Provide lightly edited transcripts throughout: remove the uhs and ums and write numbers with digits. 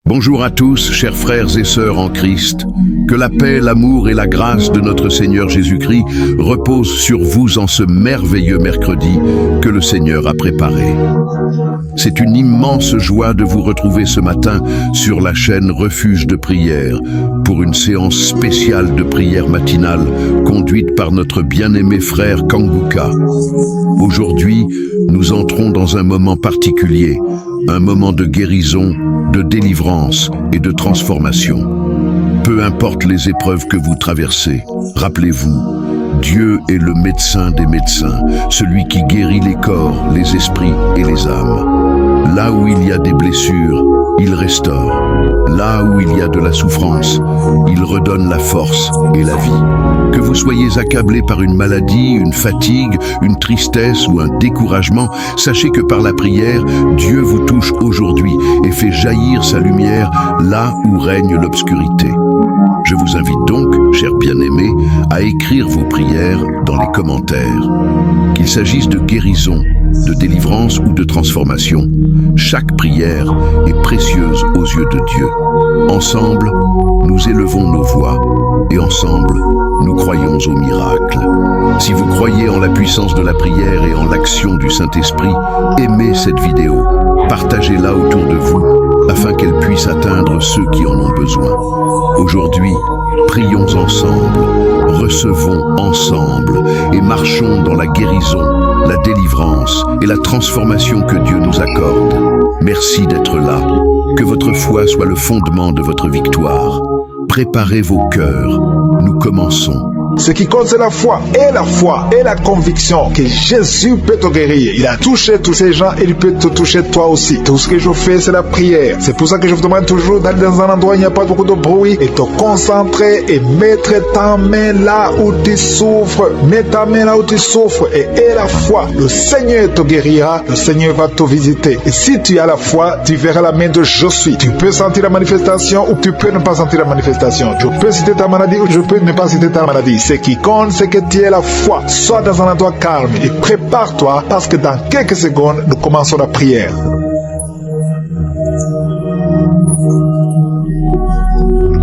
Bonjour à tous, chers frères et sœurs en Christ. Que la paix, l'amour et la grâce de notre Seigneur Jésus-Christ reposent sur vous en ce merveilleux mercredi que le Seigneur a préparé. C'est une immense joie de vous retrouver ce matin sur la chaîne Refuge de prière pour une séance spéciale de prière matinale conduite par notre bien-aimé frère Kanguka. Aujourd'hui, nous entrons dans un moment particulier, un moment de guérison, de délivrance et de transformation. Peu importe les épreuves que vous traversez, rappelez-vous, Dieu est le médecin des médecins, celui qui guérit les corps, les esprits et les âmes. Là où il y a des blessures, il restaure. Là où il y a de la souffrance, il redonne la force et la vie. Que vous soyez accablé par une maladie, une fatigue, une tristesse ou un découragement, sachez que par la prière, Dieu vous touche aujourd'hui et fait jaillir sa lumière là où règne l'obscurité. Je vous invite donc, chers bien-aimés, à écrire vos prières dans les commentaires. Qu'il s'agisse de guérison, de délivrance ou de transformation, chaque prière est précieuse aux yeux de Dieu. Ensemble, nous élevons nos voix et ensemble, nous croyons au miracle. Si vous croyez en la puissance de la prière et en l'action du Saint-Esprit, aimez cette vidéo, partagez-la autour de vous afin qu'elle puisse atteindre ceux qui en ont besoin. Aujourd'hui, prions ensemble, recevons ensemble et marchons dans la guérison, la délivrance et la transformation que Dieu nous accorde. Merci d'être là. Que votre foi soit le fondement de votre victoire. Préparez vos cœurs. Nous commençons. Ce qui compte, c'est la foi et la conviction que Jésus peut te guérir. Il a touché tous ces gens et il peut te toucher toi aussi. Tout ce que je fais, c'est la prière. C'est pour ça que je vous demande toujours d'aller dans un endroit où il n'y a pas beaucoup de bruit et te concentrer et mettre ta main là où tu souffres. Mets ta main là où tu souffres et aie la foi. Le Seigneur te guérira, le Seigneur va te visiter. Et si tu as la foi, tu verras la main de je suis. Tu peux sentir la manifestation ou tu peux ne pas sentir la manifestation. Je peux citer ta maladie ou je peux ne pas citer ta maladie. Ce qui compte, c'est que tu aies la foi. Sois dans un endroit calme et prépare-toi parce que dans quelques secondes, nous commençons la prière.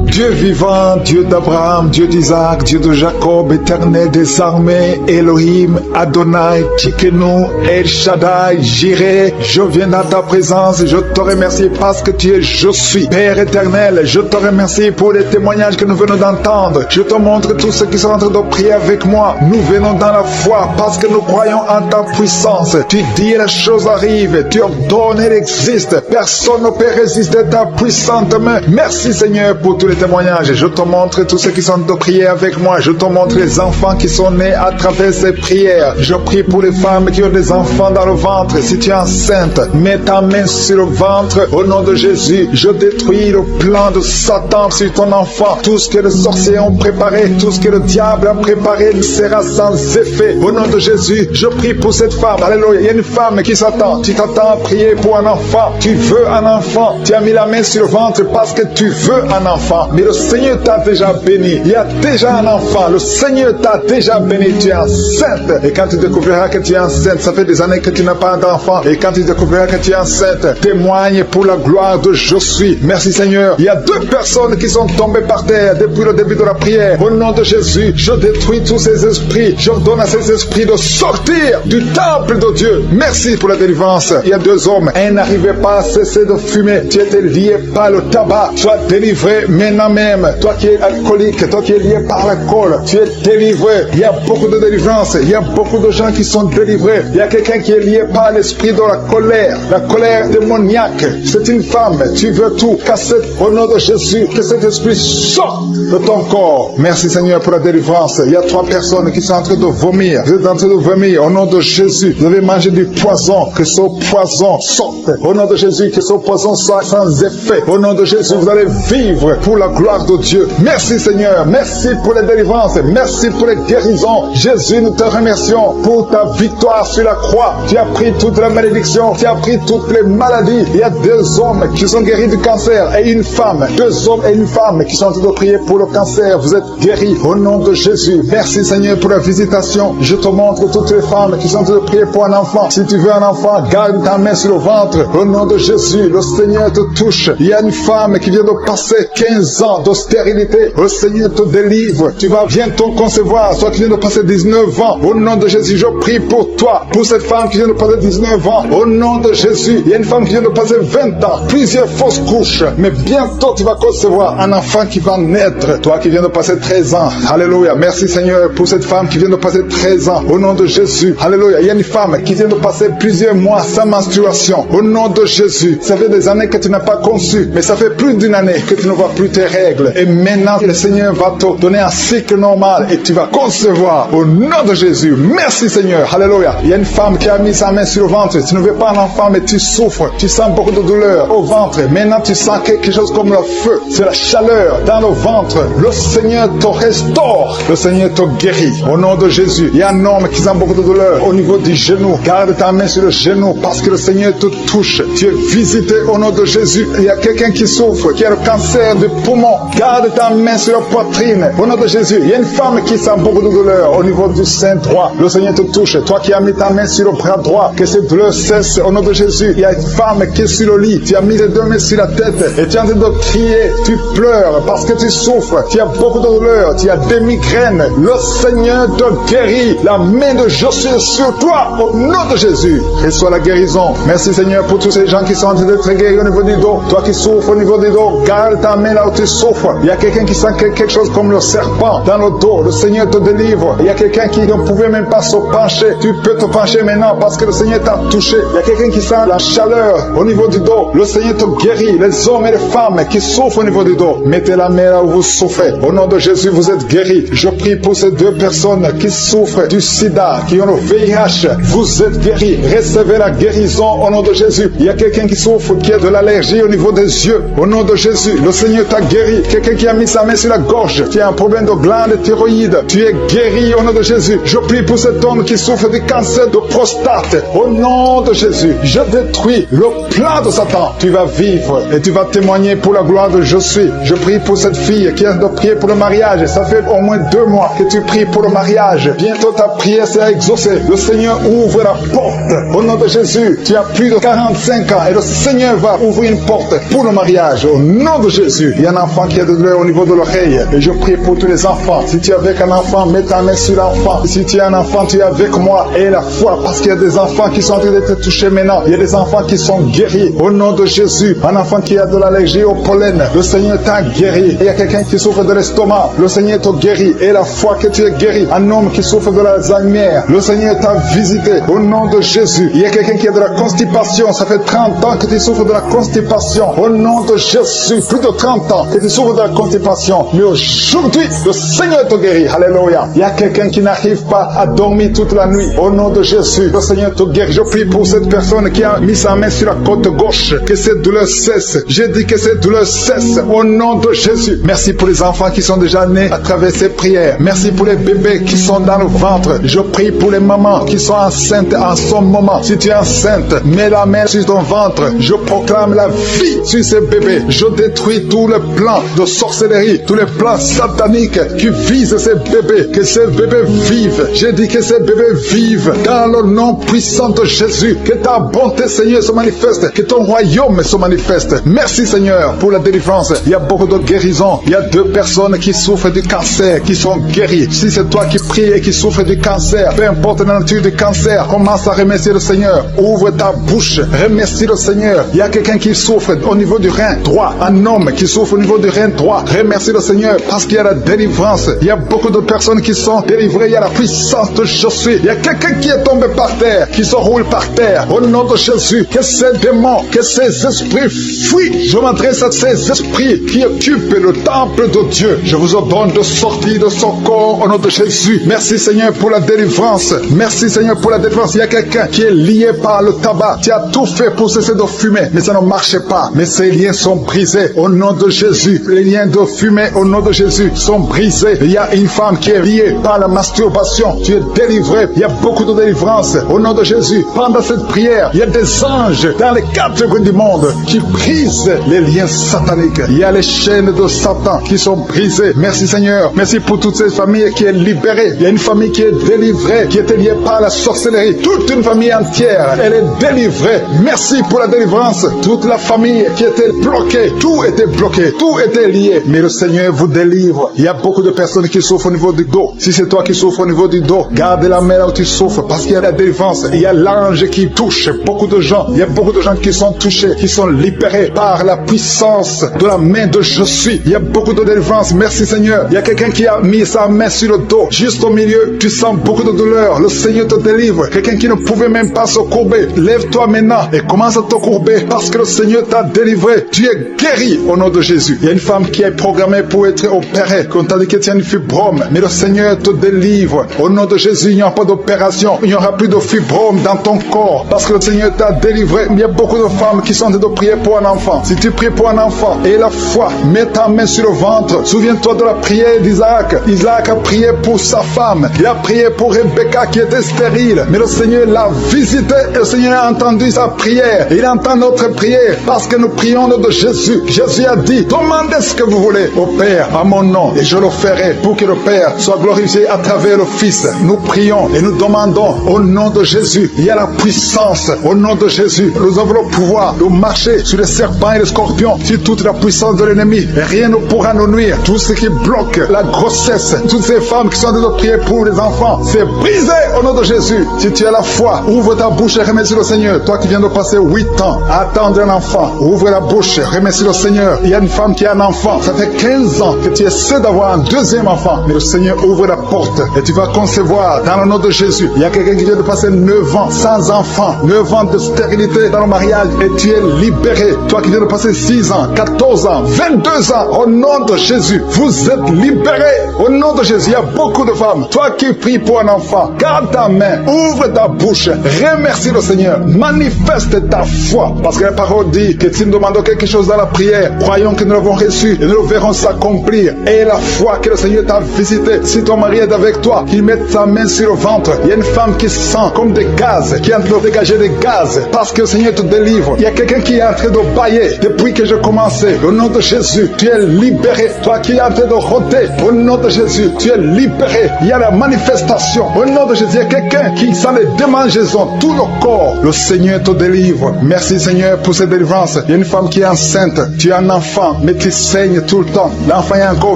Dieu vivant, Dieu d'Abraham, Dieu d'Isaac, Dieu de Jacob, éternel des armées, Elohim, Adonai, Tchikenu, El Shaddai, Jireh, je viens dans ta présence et je te remercie parce que tu es je suis. Père éternel, je te remercie pour les témoignages que nous venons d'entendre. Je te montre tous ceux qui sont en train de prier avec moi. Nous venons dans la foi parce que nous croyons en ta puissance. Tu dis les choses arrivent, tu ordonnes, elles existent. Personne ne peut résister à ta puissante main. Merci Seigneur pour tous les témoignages. Je te montre tous ceux qui sont de prier avec moi. Je te montre les enfants qui sont nés à travers ces prières. Je prie pour les femmes qui ont des enfants dans le ventre. Si tu es enceinte, mets ta main sur le ventre. Au nom de Jésus, je détruis le plan de Satan sur ton enfant. Tout ce que les sorciers ont préparé, tout ce que le diable a préparé sera sans effet. Au nom de Jésus, je prie pour cette femme. Alléluia. Il y a une femme qui s'attend. Tu t'attends à prier pour un enfant. Tu veux un enfant. Tu as mis la main sur le ventre parce que tu veux un enfant. Mais le Seigneur t'a déjà béni. Il y a déjà un enfant. Le Seigneur t'a déjà béni. Tu es enceinte. Et quand tu découvriras que tu es enceinte, ça fait des années que tu n'as pas d'enfant. Et quand tu découvriras que tu es enceinte, témoigne pour la gloire de je suis. Merci Seigneur. Il y a 2 personnes qui sont tombées par terre depuis le début de la prière. Au nom de Jésus, je détruis tous ces esprits. J'ordonne à ces esprits de sortir du temple de Dieu. Merci pour la délivrance. Il y a 2 hommes. Un n'arrivait pas à cesser de fumer. Tu étais lié par le tabac. Sois délivré maintenant même. Toi qui es alcoolique, toi qui es lié par l'alcool, tu es délivré. Il y a beaucoup de délivrance. Il y a beaucoup de gens qui sont délivrés. Il y a quelqu'un qui est lié par l'esprit de la colère démoniaque. C'est une femme. Tu veux tout casser au nom de Jésus. Que cet esprit sorte de ton corps. Merci Seigneur pour la délivrance. Il y a 3 personnes qui sont en train de vomir. Vous êtes en train de vomir au nom de Jésus. Vous avez mangé du poison. Que ce poison sorte. Au nom de Jésus, que ce poison soit sans effet. Au nom de Jésus, vous allez vivre pour la gloire de Dieu. Merci Seigneur, merci pour les délivrances, merci pour les guérisons. Jésus, nous te remercions pour ta victoire sur la croix. Tu as pris toute la malédiction, tu as pris toutes les maladies. Il y a 2 hommes qui sont guéris du cancer et une femme. 2 hommes et une femme qui sont en train de prier pour le cancer. Vous êtes guéris au nom de Jésus. Merci Seigneur pour la visitation. Je te montre toutes les femmes qui sont en train de prier pour un enfant. Si tu veux un enfant, garde ta main sur le ventre. Au nom de Jésus, le Seigneur te touche. Il y a une femme qui vient de passer 15 ans de stérilité. Le Seigneur te délivre. Tu vas bientôt concevoir. Toi qui viens de passer 19 ans. Au nom de Jésus, je prie pour toi. Pour cette femme qui vient de passer 19 ans. Au nom de Jésus, il y a une femme qui vient de passer 20 ans. Plusieurs fausses couches. Mais bientôt tu vas concevoir un enfant qui va naître. Toi qui viens de passer 13 ans. Alléluia. Merci Seigneur pour cette femme qui vient de passer 13 ans. Au nom de Jésus. Alléluia. Il y a une femme qui vient de passer plusieurs mois sans menstruation. Au nom de Jésus. Ça fait des années que tu n'as pas conçu. Mais ça fait plus d'une année que tu ne vois plus tes règles. Et maintenant, le Seigneur va te donner un cycle normal et tu vas concevoir. Au nom de Jésus. Merci Seigneur. Alléluia. Il y a une femme qui a mis sa main sur le ventre. Tu ne veux pas un enfant, mais tu souffres. Tu sens beaucoup de douleur au ventre. Maintenant, tu sens quelque chose comme le feu. C'est la chaleur dans le ventre. Le Seigneur te restaure. Le Seigneur te guérit. Au nom de Jésus. Il y a un homme qui sent beaucoup de douleur au niveau du genou. Garde ta main sur le genou parce que le Seigneur te touche. Tu es visité au nom de Jésus. Il y a quelqu'un qui souffre, qui a le cancer du poumon. Garde ta main sur la poitrine. Au nom de Jésus. Il y a une femme qui sent beaucoup de douleur au niveau du sein droit. Le Seigneur te touche. Toi qui as mis ta main sur le bras droit, que cette douleur cesse au nom de Jésus. Il y a une femme qui est sur le lit. Tu as mis les 2 mains sur la tête et tu es en train de crier. Tu pleures parce que tu souffres. Tu as beaucoup de douleur. Tu as des migraines. Le Seigneur te guérit. La main de Josué est sur toi au nom de Jésus. Reçois la guérison. Merci Seigneur pour tous ces gens qui sont en train d'être guéris au niveau du dos. Toi qui souffres au niveau du dos, garde ta main là où tu souffres. Il y a quelqu'un qui sent quelque chose comme le serpent dans le dos. Le Seigneur te délivre. Il y a quelqu'un qui ne pouvait même pas se pencher. Tu peux te pencher maintenant parce que le Seigneur t'a touché. Il y a quelqu'un qui sent la chaleur au niveau du dos. Le Seigneur te guérit. Les hommes et les femmes qui souffrent au niveau du dos, mettez la main là où vous souffrez. Au nom de Jésus, vous êtes guéris. Je prie pour ces 2 personnes qui souffrent du sida, qui ont le VIH. Vous êtes guéris. Recevez la guérison au nom de Jésus. Il y a quelqu'un qui souffre, qui a de l'allergie au niveau des yeux. Au nom de Jésus, le Seigneur t'a guéri. Quelqu'un qui a mis sa main sur la gorge, qui a un problème de glande thyroïde. Tu es guéri au nom de Jésus. Je prie pour cet homme qui souffre du cancer de prostate. Au nom de Jésus, je détruis le plan de Satan. Tu vas vivre et tu vas témoigner pour la gloire de Je suis. Je prie pour cette fille qui a de prier pour le mariage. Ça fait au moins 2 mois que tu pries pour le mariage. Bientôt ta prière sera exaucée. Le Seigneur ouvre la porte. Au nom de Jésus, tu as plus de 45 ans et le Seigneur va ouvrir une porte pour le mariage. Au nom de Jésus, il y a un enfant qui a de douleur au niveau de l'oreille. Et je prie pour tous les enfants. Si tu es avec un enfant, mets ta main sur l'enfant. Si tu es un enfant, tu es avec moi. Et la foi, parce qu'il y a des enfants qui sont en train d'être touchés maintenant. Il y a des enfants qui sont guéris. Au nom de Jésus, un enfant qui a de l'allergie au pollen, le Seigneur t'a guéri. Il y a quelqu'un qui souffre de l'estomac, le Seigneur t'a guéri. Et la foi que tu es guéri. Un homme qui souffre de l'Alzheimer, le Seigneur t'a visité. Au nom de Jésus, il y a quelqu'un qui a de la constipation. Ça fait 30 ans que tu souffres de la constipation. Au nom de Jésus, plus de 30 ans que tu souffres de la constipation. Mais aujourd'hui, le Seigneur te guérit. Alléluia. Il y a quelqu'un qui n'arrive pas à dormir toute la nuit. Au nom de Jésus, le Seigneur te guérit. Je prie pour cette personne qui a mis sa main sur la côte gauche. Que cette douleur cesse. J'ai dit que cette douleur cesse. Au nom de Jésus. Merci pour les enfants qui sont déjà nés à travers ces prières. Merci pour les bébés qui sont dans le ventre. Je prie pour les mamans qui sont enceintes en ce moment. Si tu es enceinte, mets la main sur ton ventre. Je proclame la vie sur ces bébés. Je détruis tous les plans de sorcellerie, tous les plans sataniques qui visent ces bébés. Que ces bébés vivent. J'ai dit que ces bébés vivent dans le nom puissant de Jésus. Que ta bonté, Seigneur, se manifeste. Que ton royaume se manifeste. Merci, Seigneur, pour la délivrance. Il y a beaucoup de guérisons. Il y a 2 personnes qui souffrent du cancer, qui sont guéries. Si c'est toi qui pries et qui souffres du cancer, peu importe la nature du cancer, commence à remercier le Seigneur. Ouvre ta bouche. Remercie le Seigneur. Il y a quelqu'un qui souffre au niveau du rein droit. Un homme qui souffre au niveau du rein droit. Remercie le Seigneur parce qu'il y a la délivrance. Il y a beaucoup de personnes qui sont délivrées. Il y a la puissance de Je suis. Il y a quelqu'un qui est tombé par terre, qui se roule par terre. Au nom de Jésus, que ces démons, que ces esprits fuient. Je m'adresse à ces esprits qui occupent le temple de Dieu. Je vous ordonne de sortir de son corps au nom de Jésus. Merci Seigneur pour la délivrance. Merci Seigneur pour la délivrance. Il y a quelqu'un qui est lié par le tabac. Tu as tout fait pour cesser de fumer, mais ça ne marchait pas. Mais ces liens sont brisés au nom de Jésus. Jésus, les liens de fumée au nom de Jésus sont brisés. Il y a une femme qui est liée par la masturbation. Tu es délivré. Il y a beaucoup de délivrance au nom de Jésus. Pendant cette prière, il y a des anges dans les 4 coins du monde qui brisent les liens sataniques. Il y a les chaînes de Satan qui sont brisées. Merci Seigneur. Merci pour toute cette famille qui est libérée. Il y a une famille qui est délivrée, qui était liée par la sorcellerie. Toute une famille entière, elle est délivrée. Merci pour la délivrance. Toute la famille qui était bloquée, tout était bloqué, tout était lié. Mais le Seigneur vous délivre. Il y a beaucoup de personnes qui souffrent au niveau du dos. Si c'est toi qui souffres au niveau du dos, garde la main là où tu souffres parce qu'il y a la délivrance. Il y a l'ange qui touche beaucoup de gens. Il y a beaucoup de gens qui sont touchés, qui sont libérés par la puissance de la main de Je suis. Il y a beaucoup de délivrance. Merci Seigneur. Il y a quelqu'un qui a mis sa main sur le dos. Juste au milieu, tu sens beaucoup de douleur. Le Seigneur te délivre. Quelqu'un qui ne pouvait même pas se courber. Lève-toi maintenant et commence à te courber parce que le Seigneur t'a délivré. Tu es guéri au nom de Jésus. Il y a une femme qui est programmée pour être opérée. Quand on t'a dit que tu as une fibrome, mais le Seigneur te délivre. Au nom de Jésus, il n'y aura pas d'opération. Il n'y aura plus de fibrome dans ton corps parce que le Seigneur t'a délivré. Il y a beaucoup de femmes qui sont en train de prier pour un enfant. Si tu pries pour un enfant et la foi, mets ta main sur le ventre. Souviens-toi de la prière d'Isaac. Isaac a prié pour sa femme. Il a prié pour Rebecca qui était stérile. Mais le Seigneur l'a visité et le Seigneur a entendu sa prière. Il entend notre prière parce que nous prions au nom de Jésus. Jésus a dit, demandez ce que vous voulez au Père à mon nom et je le ferai pour que le Père soit glorifié à travers le Fils. Nous prions et nous demandons au nom de Jésus. Il y a la puissance au nom de Jésus. Nous avons le pouvoir de marcher sur les serpents et les scorpions, sur toute la puissance de l'ennemi. Et rien ne pourra nous nuire. Tout ce qui bloque la grossesse, toutes ces femmes qui sont en train de prier pour les enfants, c'est brisé au nom de Jésus. Si tu as la foi, ouvre ta bouche et remercie le Seigneur. Toi qui viens de passer 8 ans à attendre un enfant, ouvre la bouche, remercie le Seigneur. Il y a une femme qui a un enfant. Ça fait 15 ans que tu essaies d'avoir un deuxième enfant. Mais le Seigneur ouvre la porte et tu vas concevoir dans le nom de Jésus. Il y a quelqu'un qui vient de passer 9 ans sans enfant, 9 ans de stérilité dans le mariage et tu es libéré. Toi qui viens de passer 6 ans, 14 ans, 22 ans, au nom de Jésus, vous êtes libérés. Au nom de Jésus, il y a beaucoup de femmes. Toi qui pries pour un enfant, garde ta main, ouvre ta bouche, remercie le Seigneur, manifeste ta foi. Parce que la parole dit que si nous demandons quelque chose dans la prière, croyons que nous l'avons reçu et nous le verrons s'accomplir. Et la foi que le Seigneur t'a visité, si ton mari est avec toi, qu'il mette sa main sur le ventre. Il y a une femme qui sent comme des gaz, qui est en train de dégager des gaz, parce que le Seigneur te délivre. Il y a quelqu'un qui est en train de bailler depuis que j'ai commencé. Au nom de Jésus, tu es libéré. Toi qui es en train de rôder, au nom de Jésus, tu es libéré. Il y a la manifestation. Au nom de Jésus, il y a quelqu'un qui sent les démangeaisons, tout le corps. Le Seigneur te délivre. Merci Seigneur pour cette délivrance. Il y a une femme qui est enceinte. Tu as un enfant, mais qui saigne tout le temps. L'enfant est encore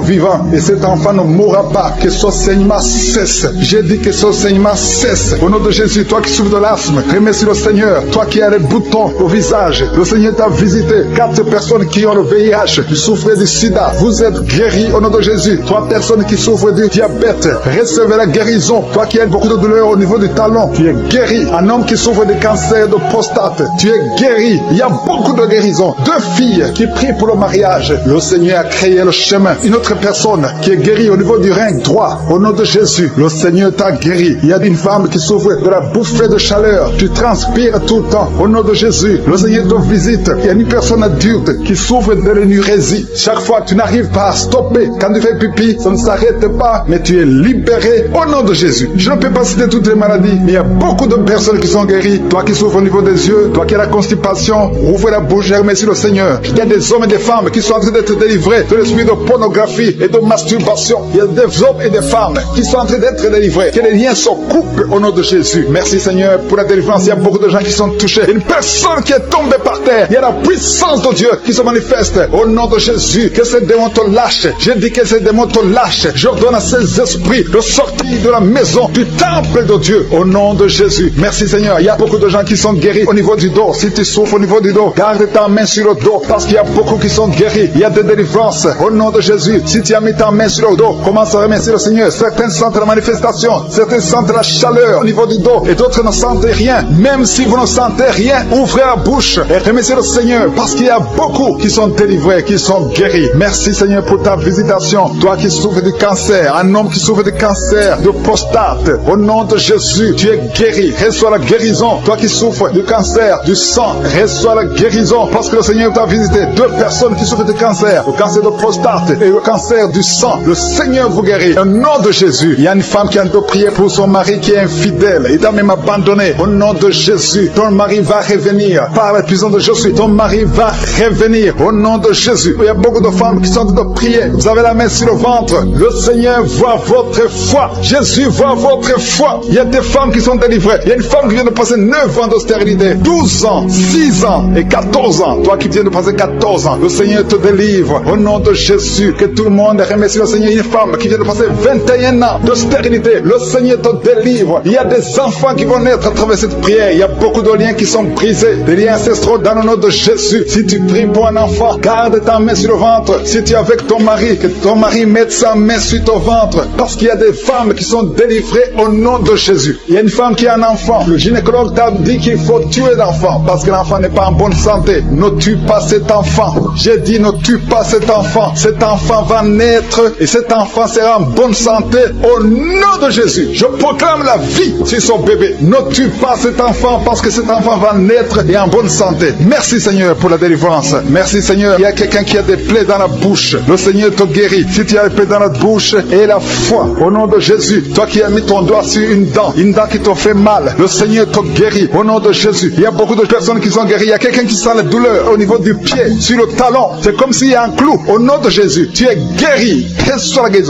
vivant et cet enfant ne mourra pas. Que ce saignement cesse. J'ai dit que ce saignement cesse. Au nom de Jésus, toi qui souffres de l'asthme, remercie le Seigneur. Toi qui as les boutons au visage, le Seigneur t'a visité. 4 personnes qui ont le VIH, qui souffrent du sida, vous êtes guéris au nom de Jésus. 3 personnes qui souffrent du diabète, recevez la guérison. Toi qui as beaucoup de douleur au niveau du talon, tu es guéri. Un homme qui souffre de cancer de prostate, tu es guéri. Il y a beaucoup de guérisons. 2 filles qui prient pour le mariage, le Seigneur a créé le chemin. Une autre personne qui est guérie au niveau du rein droit, au nom de Jésus, le Seigneur t'a guéri. Il y a une femme qui souffre de la bouffée de chaleur, tu transpires tout le temps, au nom de Jésus, le Seigneur te visite. Il y a une personne adulte qui souffre de l'énurésie. Chaque fois tu n'arrives pas à stopper, quand tu fais pipi, ça ne s'arrête pas, mais tu es libéré au nom de Jésus. Je ne peux pas citer toutes les maladies, mais il y a beaucoup de personnes qui sont guéries. Toi qui souffres au niveau des yeux, toi qui as la constipation, ouvre la bouche et remercie le Seigneur. Il y a des hommes et des femmes qui sont en train d'être délivrés de l'esprit de pornographie et de masturbation. Il y a des hommes et des femmes qui sont en train d'être délivrés. Que les liens se coupent au nom de Jésus. Merci Seigneur pour la délivrance. Il y a beaucoup de gens qui sont touchés. Une personne qui est tombée par terre. Il y a la puissance de Dieu qui se manifeste au nom de Jésus. Que ces démons te lâchent. Je dis que ces démons te lâchent. J'ordonne à ces esprits de sortir de la maison, du temple de Dieu, au nom de Jésus. Merci Seigneur. Il y a beaucoup de gens qui sont guéris au niveau du dos. Si tu souffres au niveau du dos, garde ta main sur le dos parce qu'il y a beaucoup qui sont guéris. Il y a des délivrances au nom de Jésus. Si tu as mis ta main sur le dos, commence à remercier le Seigneur. Certains sentent la manifestation, certains sentent la chaleur au niveau du dos et d'autres ne sentent rien. Même si vous ne sentez rien, ouvrez la bouche et remerciez le Seigneur parce qu'il y a beaucoup qui sont délivrés, qui sont guéris. Merci Seigneur pour ta visitation. Toi qui souffres du cancer, un homme qui souffre du cancer de prostate, au nom de Jésus, tu es guéri. Reçois la guérison. Toi qui souffres du cancer du sang, reçois la guérison parce que le Seigneur t'a visité. 2 personnes qui souffrent de cancer, le cancer de prostate et le cancer du sang. Le Seigneur vous guérit. Au nom de Jésus, il y a une femme qui a de prier pour son mari qui est infidèle. Il t'a même abandonné. Au nom de Jésus, ton mari va revenir. Par la puissance de Jésus, ton mari va revenir. Au nom de Jésus, il y a beaucoup de femmes qui sont en train de prier. Vous avez la main sur le ventre. Le Seigneur voit votre foi. Jésus voit votre foi. Il y a des femmes qui sont délivrées. Il y a une femme qui vient de passer 9 ans de stérilité, 12 ans, 6 ans et 14 ans. Toi qui viens de passer 14 ans, le Seigneur te délivre. Au nom de Jésus, que tout le monde remercie le Seigneur. Une femme qui vient de passer 21 ans de stérilité, le Seigneur te délivre. Il y a des enfants qui vont naître à travers cette prière. Il y a beaucoup de liens qui sont brisés, des liens ancestraux dans le nom de Jésus. Si tu pries pour un enfant, garde ta main sur le ventre. Si tu es avec ton mari, que ton mari mette sa main sur ton ventre, parce qu'il y a des femmes qui sont délivrées au nom de Jésus. Il y a une femme qui a un enfant. Le gynécologue t'a dit qu'il faut tuer l'enfant parce que l'enfant n'est pas en bonne santé. Ne tue pas cet enfant. J'ai dit ne tue pas cet enfant. Cet enfant va naître et cet enfant sera en bonne santé au nom de Jésus. Je proclame la vie sur son bébé. Ne tue pas cet enfant parce que cet enfant va naître et en bonne santé. Merci Seigneur pour la délivrance. Merci Seigneur. Il y a quelqu'un qui a des plaies dans la bouche. Le Seigneur te guérit. Si tu as des plaies dans la bouche et la foi au nom de Jésus, toi qui as mis ton doigt sur une dent qui te fait mal, le Seigneur te guérit au nom de Jésus. Il y a beaucoup de personnes qui sont guéries. Il y a quelqu'un qui sent la douleur au niveau du pied, sur le talon. C'est comme s'il y a un clou. Au nom de Jésus, tu es guéri.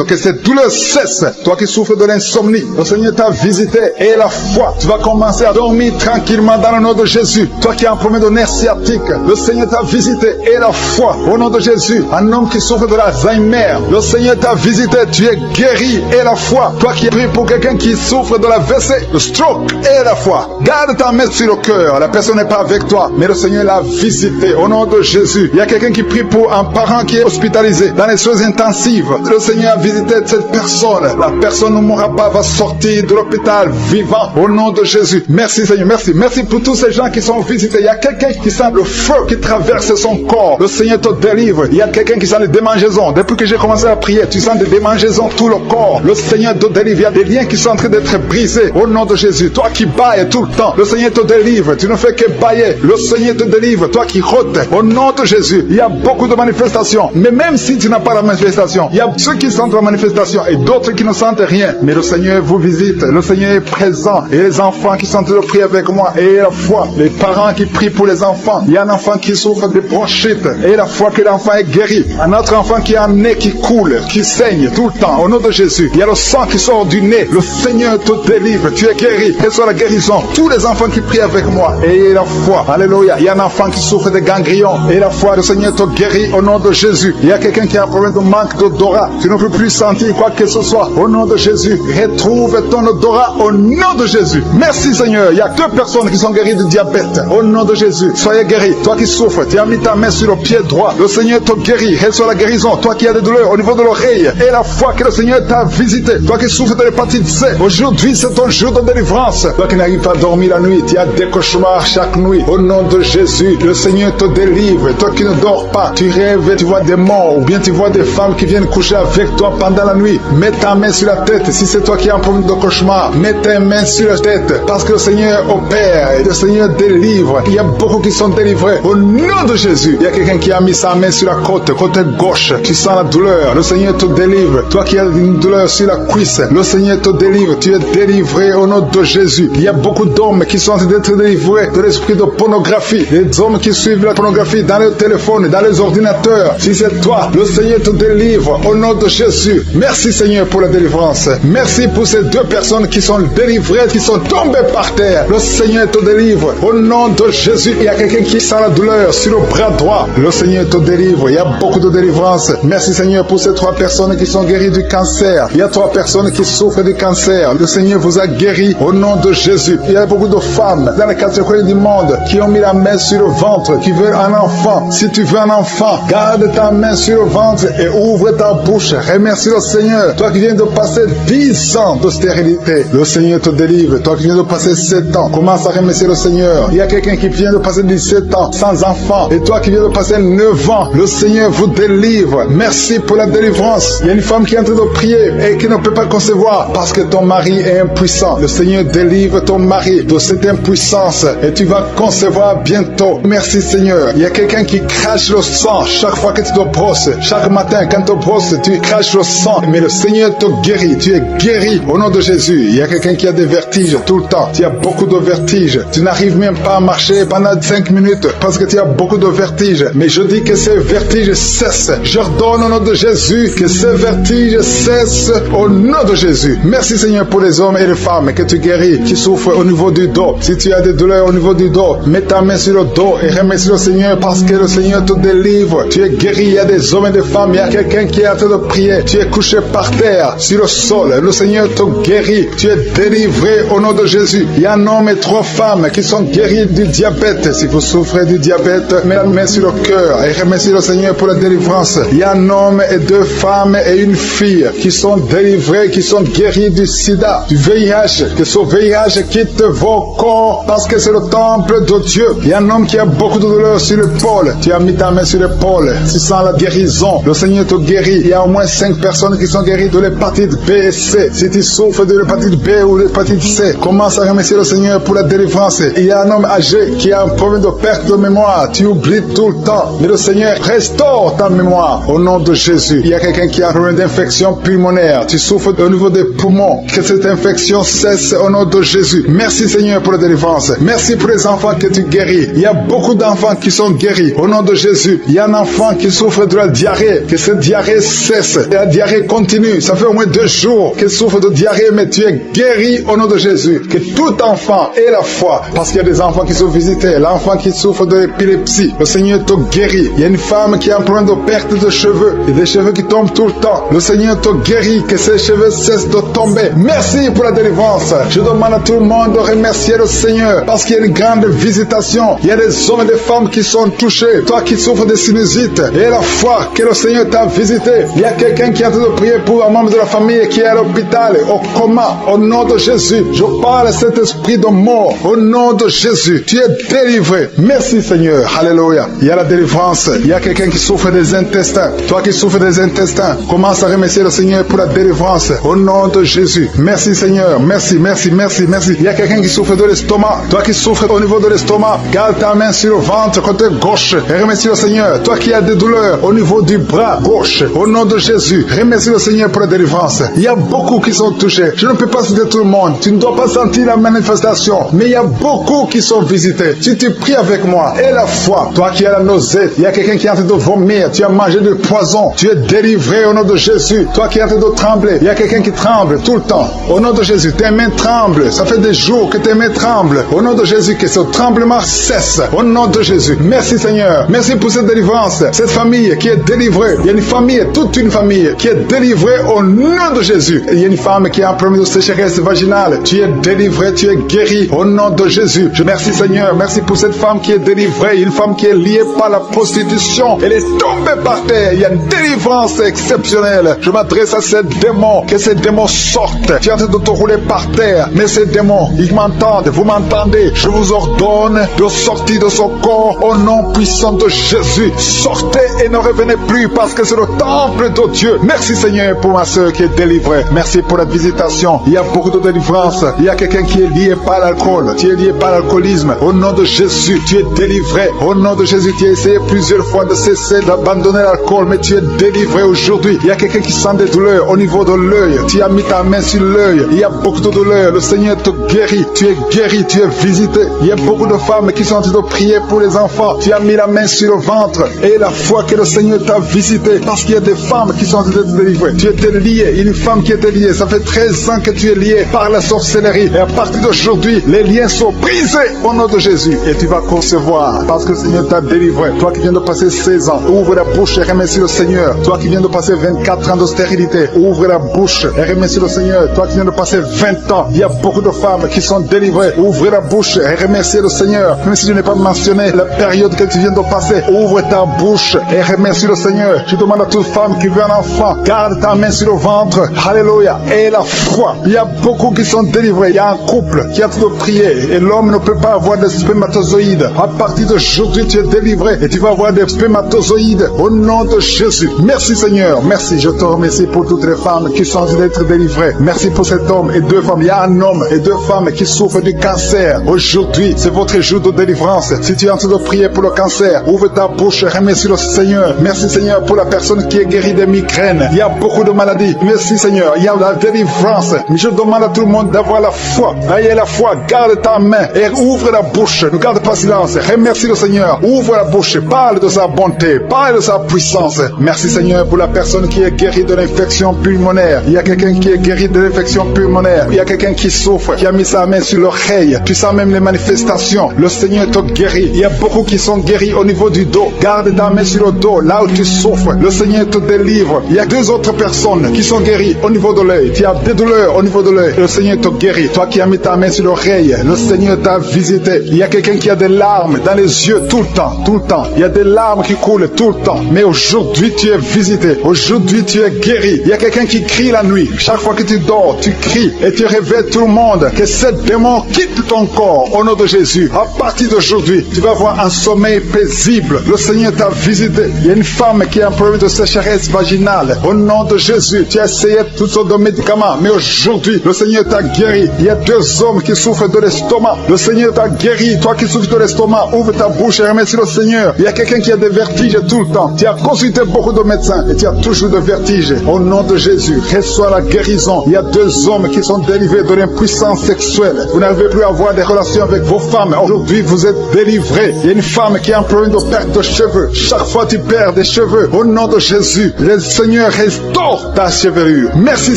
Que cette douleur cesse. Toi qui souffres de l'insomnie, le Seigneur t'a visité et la foi, tu vas commencer à dormir tranquillement dans le nom de Jésus. Toi qui as un problème de nerf sciatique, le Seigneur t'a visité et la foi au nom de Jésus. Un homme qui souffre de l'Alzheimer, le Seigneur t'a visité, tu es guéri et la foi. Toi qui pries pour quelqu'un qui souffre de la WC, le stroke et la foi. Garde ta main sur le cœur. La personne n'est pas avec toi, mais le Seigneur l'a visité au nom de Jésus. Il y a quelqu'un qui prie pour un parent qui est hospitalisé dans les soins intensifs. Le Seigneur a visité cette personne. La personne ne mourra pas, va sortir de l'hôpital vivant au nom de Jésus. Merci Seigneur, merci. Merci pour tous ces gens qui sont visités. Il y a quelqu'un qui sent le feu qui traverse son corps. Le Seigneur te délivre. Il y a quelqu'un qui sent les démangeaisons. Depuis que j'ai commencé à prier, tu sens des démangeaisons tout le corps. Le Seigneur te délivre. Il y a des liens qui sont en train d'être brisés au nom de Jésus. Toi qui bailles tout le temps, le Seigneur te délivre. Tu ne fais que bailler. Le Seigneur te délivre. Toi qui rôtes au nom de Jésus. Il y a beaucoup de manifestations. Mais même si tu n'as pas la manifestation, il y a ceux qui sentent la manifestation et d'autres qui ne sentent rien. Mais le Seigneur vous visite. Le Seigneur est présent. Et les enfants qui sont en train de prier avec moi. Et la foi. Les parents qui prient pour les enfants. Il y a un enfant qui souffre de bronchite. Et la foi que l'enfant est guéri. Un autre enfant qui a un nez qui coule, qui saigne tout le temps. Au nom de Jésus. Il y a le sang qui sort du nez. Le Seigneur te délivre. Tu es guéri. Quelle soit la guérison. Tous les enfants qui prient avec moi. Et la foi. Alléluia. Il y a un enfant qui souffre de ganglions. Et la foi. Le Seigneur te guérit au nom de Jésus. Il y a quelqu'un qui a un problème de manque d'odorat. Tu ne peux plus sentir quoi que ce soit. Au nom de Jésus. Retrouve ton odorat au nom de Jésus. Merci Seigneur. Il y a 2 personnes qui sont guéries de diabète. Au nom de Jésus. Soyez guéris. Toi qui souffres, tu as mis ta main sur le pied droit. Le Seigneur te guérit. Reçois la guérison. Toi qui as des douleurs au niveau de l'oreille. Et la foi que le Seigneur t'a visité. Toi qui souffres de l'hépatite C. Aujourd'hui, c'est ton jour de délivrance. Toi qui n'arrives pas à dormir la nuit. Tu as des cauchemars chaque nuit. Au nom de Jésus. Le Seigneur te délivre. Toi qui ne dors pas. Tu rêves, tu vois des morts. Ou bien tu vois des femmes qui viennent coucher avec toi pendant la nuit. Mets ta main sur la tête. Si c'est toi qui as un problème de cauchemar, mets ta main sur la tête. Parce que le Seigneur opère. Et le Seigneur délivre. Il y a beaucoup qui sont délivrés. Au nom de Jésus. Il y a quelqu'un qui a mis sa main sur la côte gauche. Tu sens la douleur. Le Seigneur te délivre. Toi qui as une douleur sur la cuisse. Le Seigneur te délivre. Tu es délivré au nom de Jésus. Il y a beaucoup d'hommes qui sont en train d'être délivrés de l'esprit de pornographie. Les hommes qui suivent la pornographie dans les téléphones, dans les ordinateurs. Si c'est toi, le Seigneur te délivre au nom de Jésus. Merci Seigneur pour la délivrance. Merci pour ces 2 personnes qui sont délivrées, qui sont tombées par terre. Le Seigneur te délivre au nom de Jésus. Il y a quelqu'un qui sent la douleur sur le bras droit. Le Seigneur te délivre. Il y a beaucoup de délivrance. Merci Seigneur pour ces 3 personnes qui sont guéries du cancer. Il y a 3 personnes qui souffrent du cancer. Le Seigneur vous a guéri au nom de Jésus. Il y a beaucoup de femmes dans les 4 coins du monde qui ont mis la main sur le ventre, qui veulent un enfant. Si tu veux un enfant, garde ta main sur le ventre et ouvre ta bouche. Remercie le Seigneur. Toi qui viens de passer 10 ans de stérilité, le Seigneur te délivre. Toi qui viens de passer 7 ans, commence à remercier le Seigneur. Il y a quelqu'un qui vient de passer 17 ans sans enfant. Et toi qui viens de passer 9 ans, le Seigneur vous délivre. Merci pour la délivrance. Il y a une femme qui est en train de prier et qui ne peut pas concevoir parce que ton mari est impuissant. Le Seigneur délivre ton mari de cette impuissance et tu vas concevoir bientôt. Merci Seigneur. Il y a quelqu'un qui crache le sang sang. Chaque fois que tu te brosses, chaque matin quand tu te brosses, tu craches le sang. Mais le Seigneur te guérit. Tu es guéri au nom de Jésus. Il y a quelqu'un qui a des vertiges tout le temps. Tu as beaucoup de vertiges. Tu n'arrives même pas à marcher pendant 5 minutes parce que tu as beaucoup de vertiges. Mais je dis que ces vertiges cessent. J'ordonne au nom de Jésus que ces vertiges cessent au nom de Jésus. Merci Seigneur pour les hommes et les femmes que tu guéris, qui souffrent au niveau du dos. Si tu as des douleurs au niveau du dos, mets ta main sur le dos et remercie le Seigneur parce que le Seigneur te délivre. Tu es guéri. Il y a des hommes et des femmes. Il y a quelqu'un qui est en train de prier. Tu es couché par terre, sur le sol. Le Seigneur te guérit. Tu es délivré au nom de Jésus. Il y a un homme et 3 femmes qui sont guéris du diabète. Si vous souffrez du diabète, mets la main sur le cœur et remercie le Seigneur pour la délivrance. Il y a un homme et 2 femmes et une fille qui sont délivrés, qui sont guéris du sida, du VIH. Que ce VIH quitte vos corps parce que c'est le temple de Dieu. Il y a un homme qui a beaucoup de douleur sur l'épaule. Tu as mis ta main sur l'épaule. Tu sens la guérison. Le Seigneur te guérit. Il y a au moins 5 personnes qui sont guéries de l'hépatite B et C. Si tu souffres de l'hépatite B ou de l'hépatite C, commence à remercier le Seigneur pour la délivrance. Il y a un homme âgé qui a un problème de perte de mémoire. Tu oublies tout le temps. Mais le Seigneur restaure ta mémoire au nom de Jésus. Il y a quelqu'un qui a un problème d'infection pulmonaire. Tu souffres au niveau des poumons. Que cette infection cesse au nom de Jésus. Merci Seigneur pour la délivrance. Merci pour les enfants que tu guéris. Il y a beaucoup d'enfants qui sont guéris au nom de Jésus. Il y a un enfant qui souffre de la diarrhée. Que cette diarrhée cesse. Et la diarrhée continue. Ça fait au moins 2 jours qu'il souffre de diarrhée, mais tu es guéri au nom de Jésus. Que tout enfant ait la foi. Parce qu'il y a des enfants qui sont visités. L'enfant qui souffre de l'épilepsie, le Seigneur te guérit. Il y a une femme qui a un problème de perte de cheveux. Et des cheveux qui tombent tout le temps. Le Seigneur te guérit. Que ces cheveux cessent de tomber. Merci pour la délivrance. Je demande à tout le monde de remercier le Seigneur. Parce qu'il y a une grande visitation. Il y a des hommes et des femmes qui sont touchés. Toi qui souffres de sinusite. Et la foi que le Seigneur t'a visité. Il y a quelqu'un qui est en train de prier pour un membre de la famille qui est à l'hôpital, au coma. Au nom de Jésus. Je parle à cet esprit de mort. Au nom de Jésus. Tu es délivré. Merci Seigneur. Alléluia. Il y a la délivrance. Il y a quelqu'un qui souffre des intestins. Toi qui souffres des intestins, commence à remercier le Seigneur pour la délivrance. Au nom de Jésus. Merci Seigneur. Merci, merci, merci, merci. Il y a quelqu'un qui souffre de l'estomac. Toi qui souffres au niveau de l'estomac, garde ta main sur le ventre côté gauche et remercie le Seigneur. Toi qui as des douleurs au niveau du bras gauche, au nom de Jésus, remercie le Seigneur pour la délivrance. Il y a beaucoup qui sont touchés. Je ne peux pas citer tout le monde. Tu ne dois pas sentir la manifestation, mais il y a beaucoup qui sont visités. Si tu pries avec moi, et la foi, toi qui as la nausée, il y a quelqu'un qui est en train de vomir, tu as mangé du poison, tu es délivré au nom de Jésus. Toi qui es en train de trembler, il y a quelqu'un qui tremble tout le temps. Au nom de Jésus, tes mains tremblent. Ça fait des jours que tes mains tremblent. Au nom de Jésus, que ce tremblement cesse. Au nom de Jésus. Merci Seigneur. Merci pour cette délivrance. Cette famille qui est délivrée. Il y a une famille, toute une famille qui est délivrée au nom de Jésus. Il y a une femme qui a un problème de sécheresse vaginale. Tu es délivré, tu es guéri au nom de Jésus. Je remercie Seigneur. Merci pour cette femme qui est délivrée. Une femme qui est liée par la prostitution. Elle est tombée par terre. Il y a une délivrance exceptionnelle. Je m'adresse à ces démons. Que ces démons sortent. Tu es en train de te rouler par terre. Mais ces démons, ils m'entendent. Vous m'entendez. Je vous ordonne de sortir de son corps au nom puissant de Jésus. Sortez et ne revenez plus parce que c'est le temple de Dieu. Merci Seigneur pour ma soeur qui est délivrée. Merci pour la visitation. Il y a beaucoup de délivrance. Il y a quelqu'un qui est lié par l'alcool. Tu es lié par l'alcoolisme. Au nom de Jésus, tu es délivré. Au nom de Jésus, tu as essayé plusieurs fois de cesser d'abandonner l'alcool, mais tu es délivré aujourd'hui. Il y a quelqu'un qui sent des douleurs au niveau de l'œil. Tu as mis ta main sur l'œil. Il y a beaucoup de douleurs. Le Seigneur te guérit. Tu es guéri. Tu es visité. Il y a beaucoup de femmes qui sont en train de prier pour les enfants. Tu as mis la main sur le ventre. Et la foi que le Seigneur t'a visité. Parce qu'il y a des femmes qui sont en train de te délivrer. Tu étais lié. Une femme qui était liée. Ça fait 13 ans que tu es lié par la sorcellerie. Et à partir d'aujourd'hui, les liens sont brisés au nom de Jésus. Et tu vas concevoir. Parce que le Seigneur t'a délivré. Toi qui viens de passer 16 ans, ouvre la bouche et remercie le Seigneur. Toi qui viens de passer 24 ans de stérilité, ouvre la bouche et remercie le Seigneur. Toi qui viens de passer 20 ans, il y a beaucoup de femmes qui sont délivrées. Ouvre la bouche et remercie le Seigneur. Même si je n'ai pas mentionné la période que tu viens de passer, ouvre ta bouche et remercie le Seigneur. Je demande à toute femme qui veut un enfant, garde ta main sur le ventre. Alléluia. Et la foi. Il y a beaucoup qui sont délivrés. Il y a un couple qui a tout de prier et l'homme ne peut pas avoir de spermatozoïdes. À partir d'aujourd'hui, tu es délivré et tu vas avoir des spermatozoïdes au nom de Jésus. Merci Seigneur. Merci. Je te remercie pour toutes les femmes qui sont en train d'être délivrées. Merci pour cet homme et 2 femmes. Il y a un homme et 2 femmes qui souffrent du cancer. Aujourd'hui, c'est votre jour de délivrance. Si tu es en train de prier pour le cancer, ouvre ta bouche bouche. Remercie le Seigneur. Merci Seigneur pour la personne qui est guérie des migraines. Il y a beaucoup de maladies. Merci Seigneur. Il y a la délivrance. Mais je demande à tout le monde d'avoir la foi. Ayez la foi. Garde ta main et ouvre la bouche. Ne garde pas silence. Remercie le Seigneur. Ouvre la bouche. Parle de sa bonté. Parle de sa puissance. Merci Seigneur pour la personne qui est guérie de l'infection pulmonaire. Il y a quelqu'un qui est guéri de l'infection pulmonaire. Il y a quelqu'un qui souffre, qui a mis sa main sur l'oreille. Tu sens même les manifestations. Le Seigneur te guérit. Il y a beaucoup qui sont guéris au niveau du dos. Garde ta main sur le dos, là où tu souffres. Le Seigneur te délivre. Il y a 2 autres personnes qui sont guéries au niveau de l'œil. Tu as des douleurs au niveau de l'œil. Le Seigneur te guérit. Toi qui as mis ta main sur l'oreille, le Seigneur t'a visité. Il y a quelqu'un qui a des larmes dans les yeux tout le temps, tout le temps. Il y a des larmes qui coulent tout le temps. Mais aujourd'hui, tu es visité. Aujourd'hui, tu es guéri. Il y a quelqu'un qui crie la nuit. Chaque fois que tu dors, tu cries et tu réveilles tout le monde. Que cette démon quitte ton corps au nom de Jésus. À partir d'aujourd'hui, tu vas avoir un sommeil paisible. Le Seigneur t'a visité. Il y a une femme qui a un problème de sécheresse vaginale. Au nom de Jésus, tu as essayé toutes sortes de médicaments. Mais aujourd'hui, le Seigneur t'a guéri. Il y a 2 hommes qui souffrent de l'estomac. Le Seigneur t'a guéri. Toi qui souffres de l'estomac, ouvre ta bouche et remercie le Seigneur. Il y a quelqu'un qui a des vertiges tout le temps. Tu as consulté beaucoup de médecins et tu as toujours des vertiges. Au nom de Jésus, reçois la guérison. Il y a 2 hommes qui sont délivrés de l'impuissance sexuelle. Vous n'arrivez plus à avoir des relations avec vos femmes. Aujourd'hui, vous êtes délivrés. Il y a une femme qui a un problème de perte de cheveux. Chaque fois tu perds des cheveux. Au nom de Jésus, le Seigneur restaure ta chevelure. Merci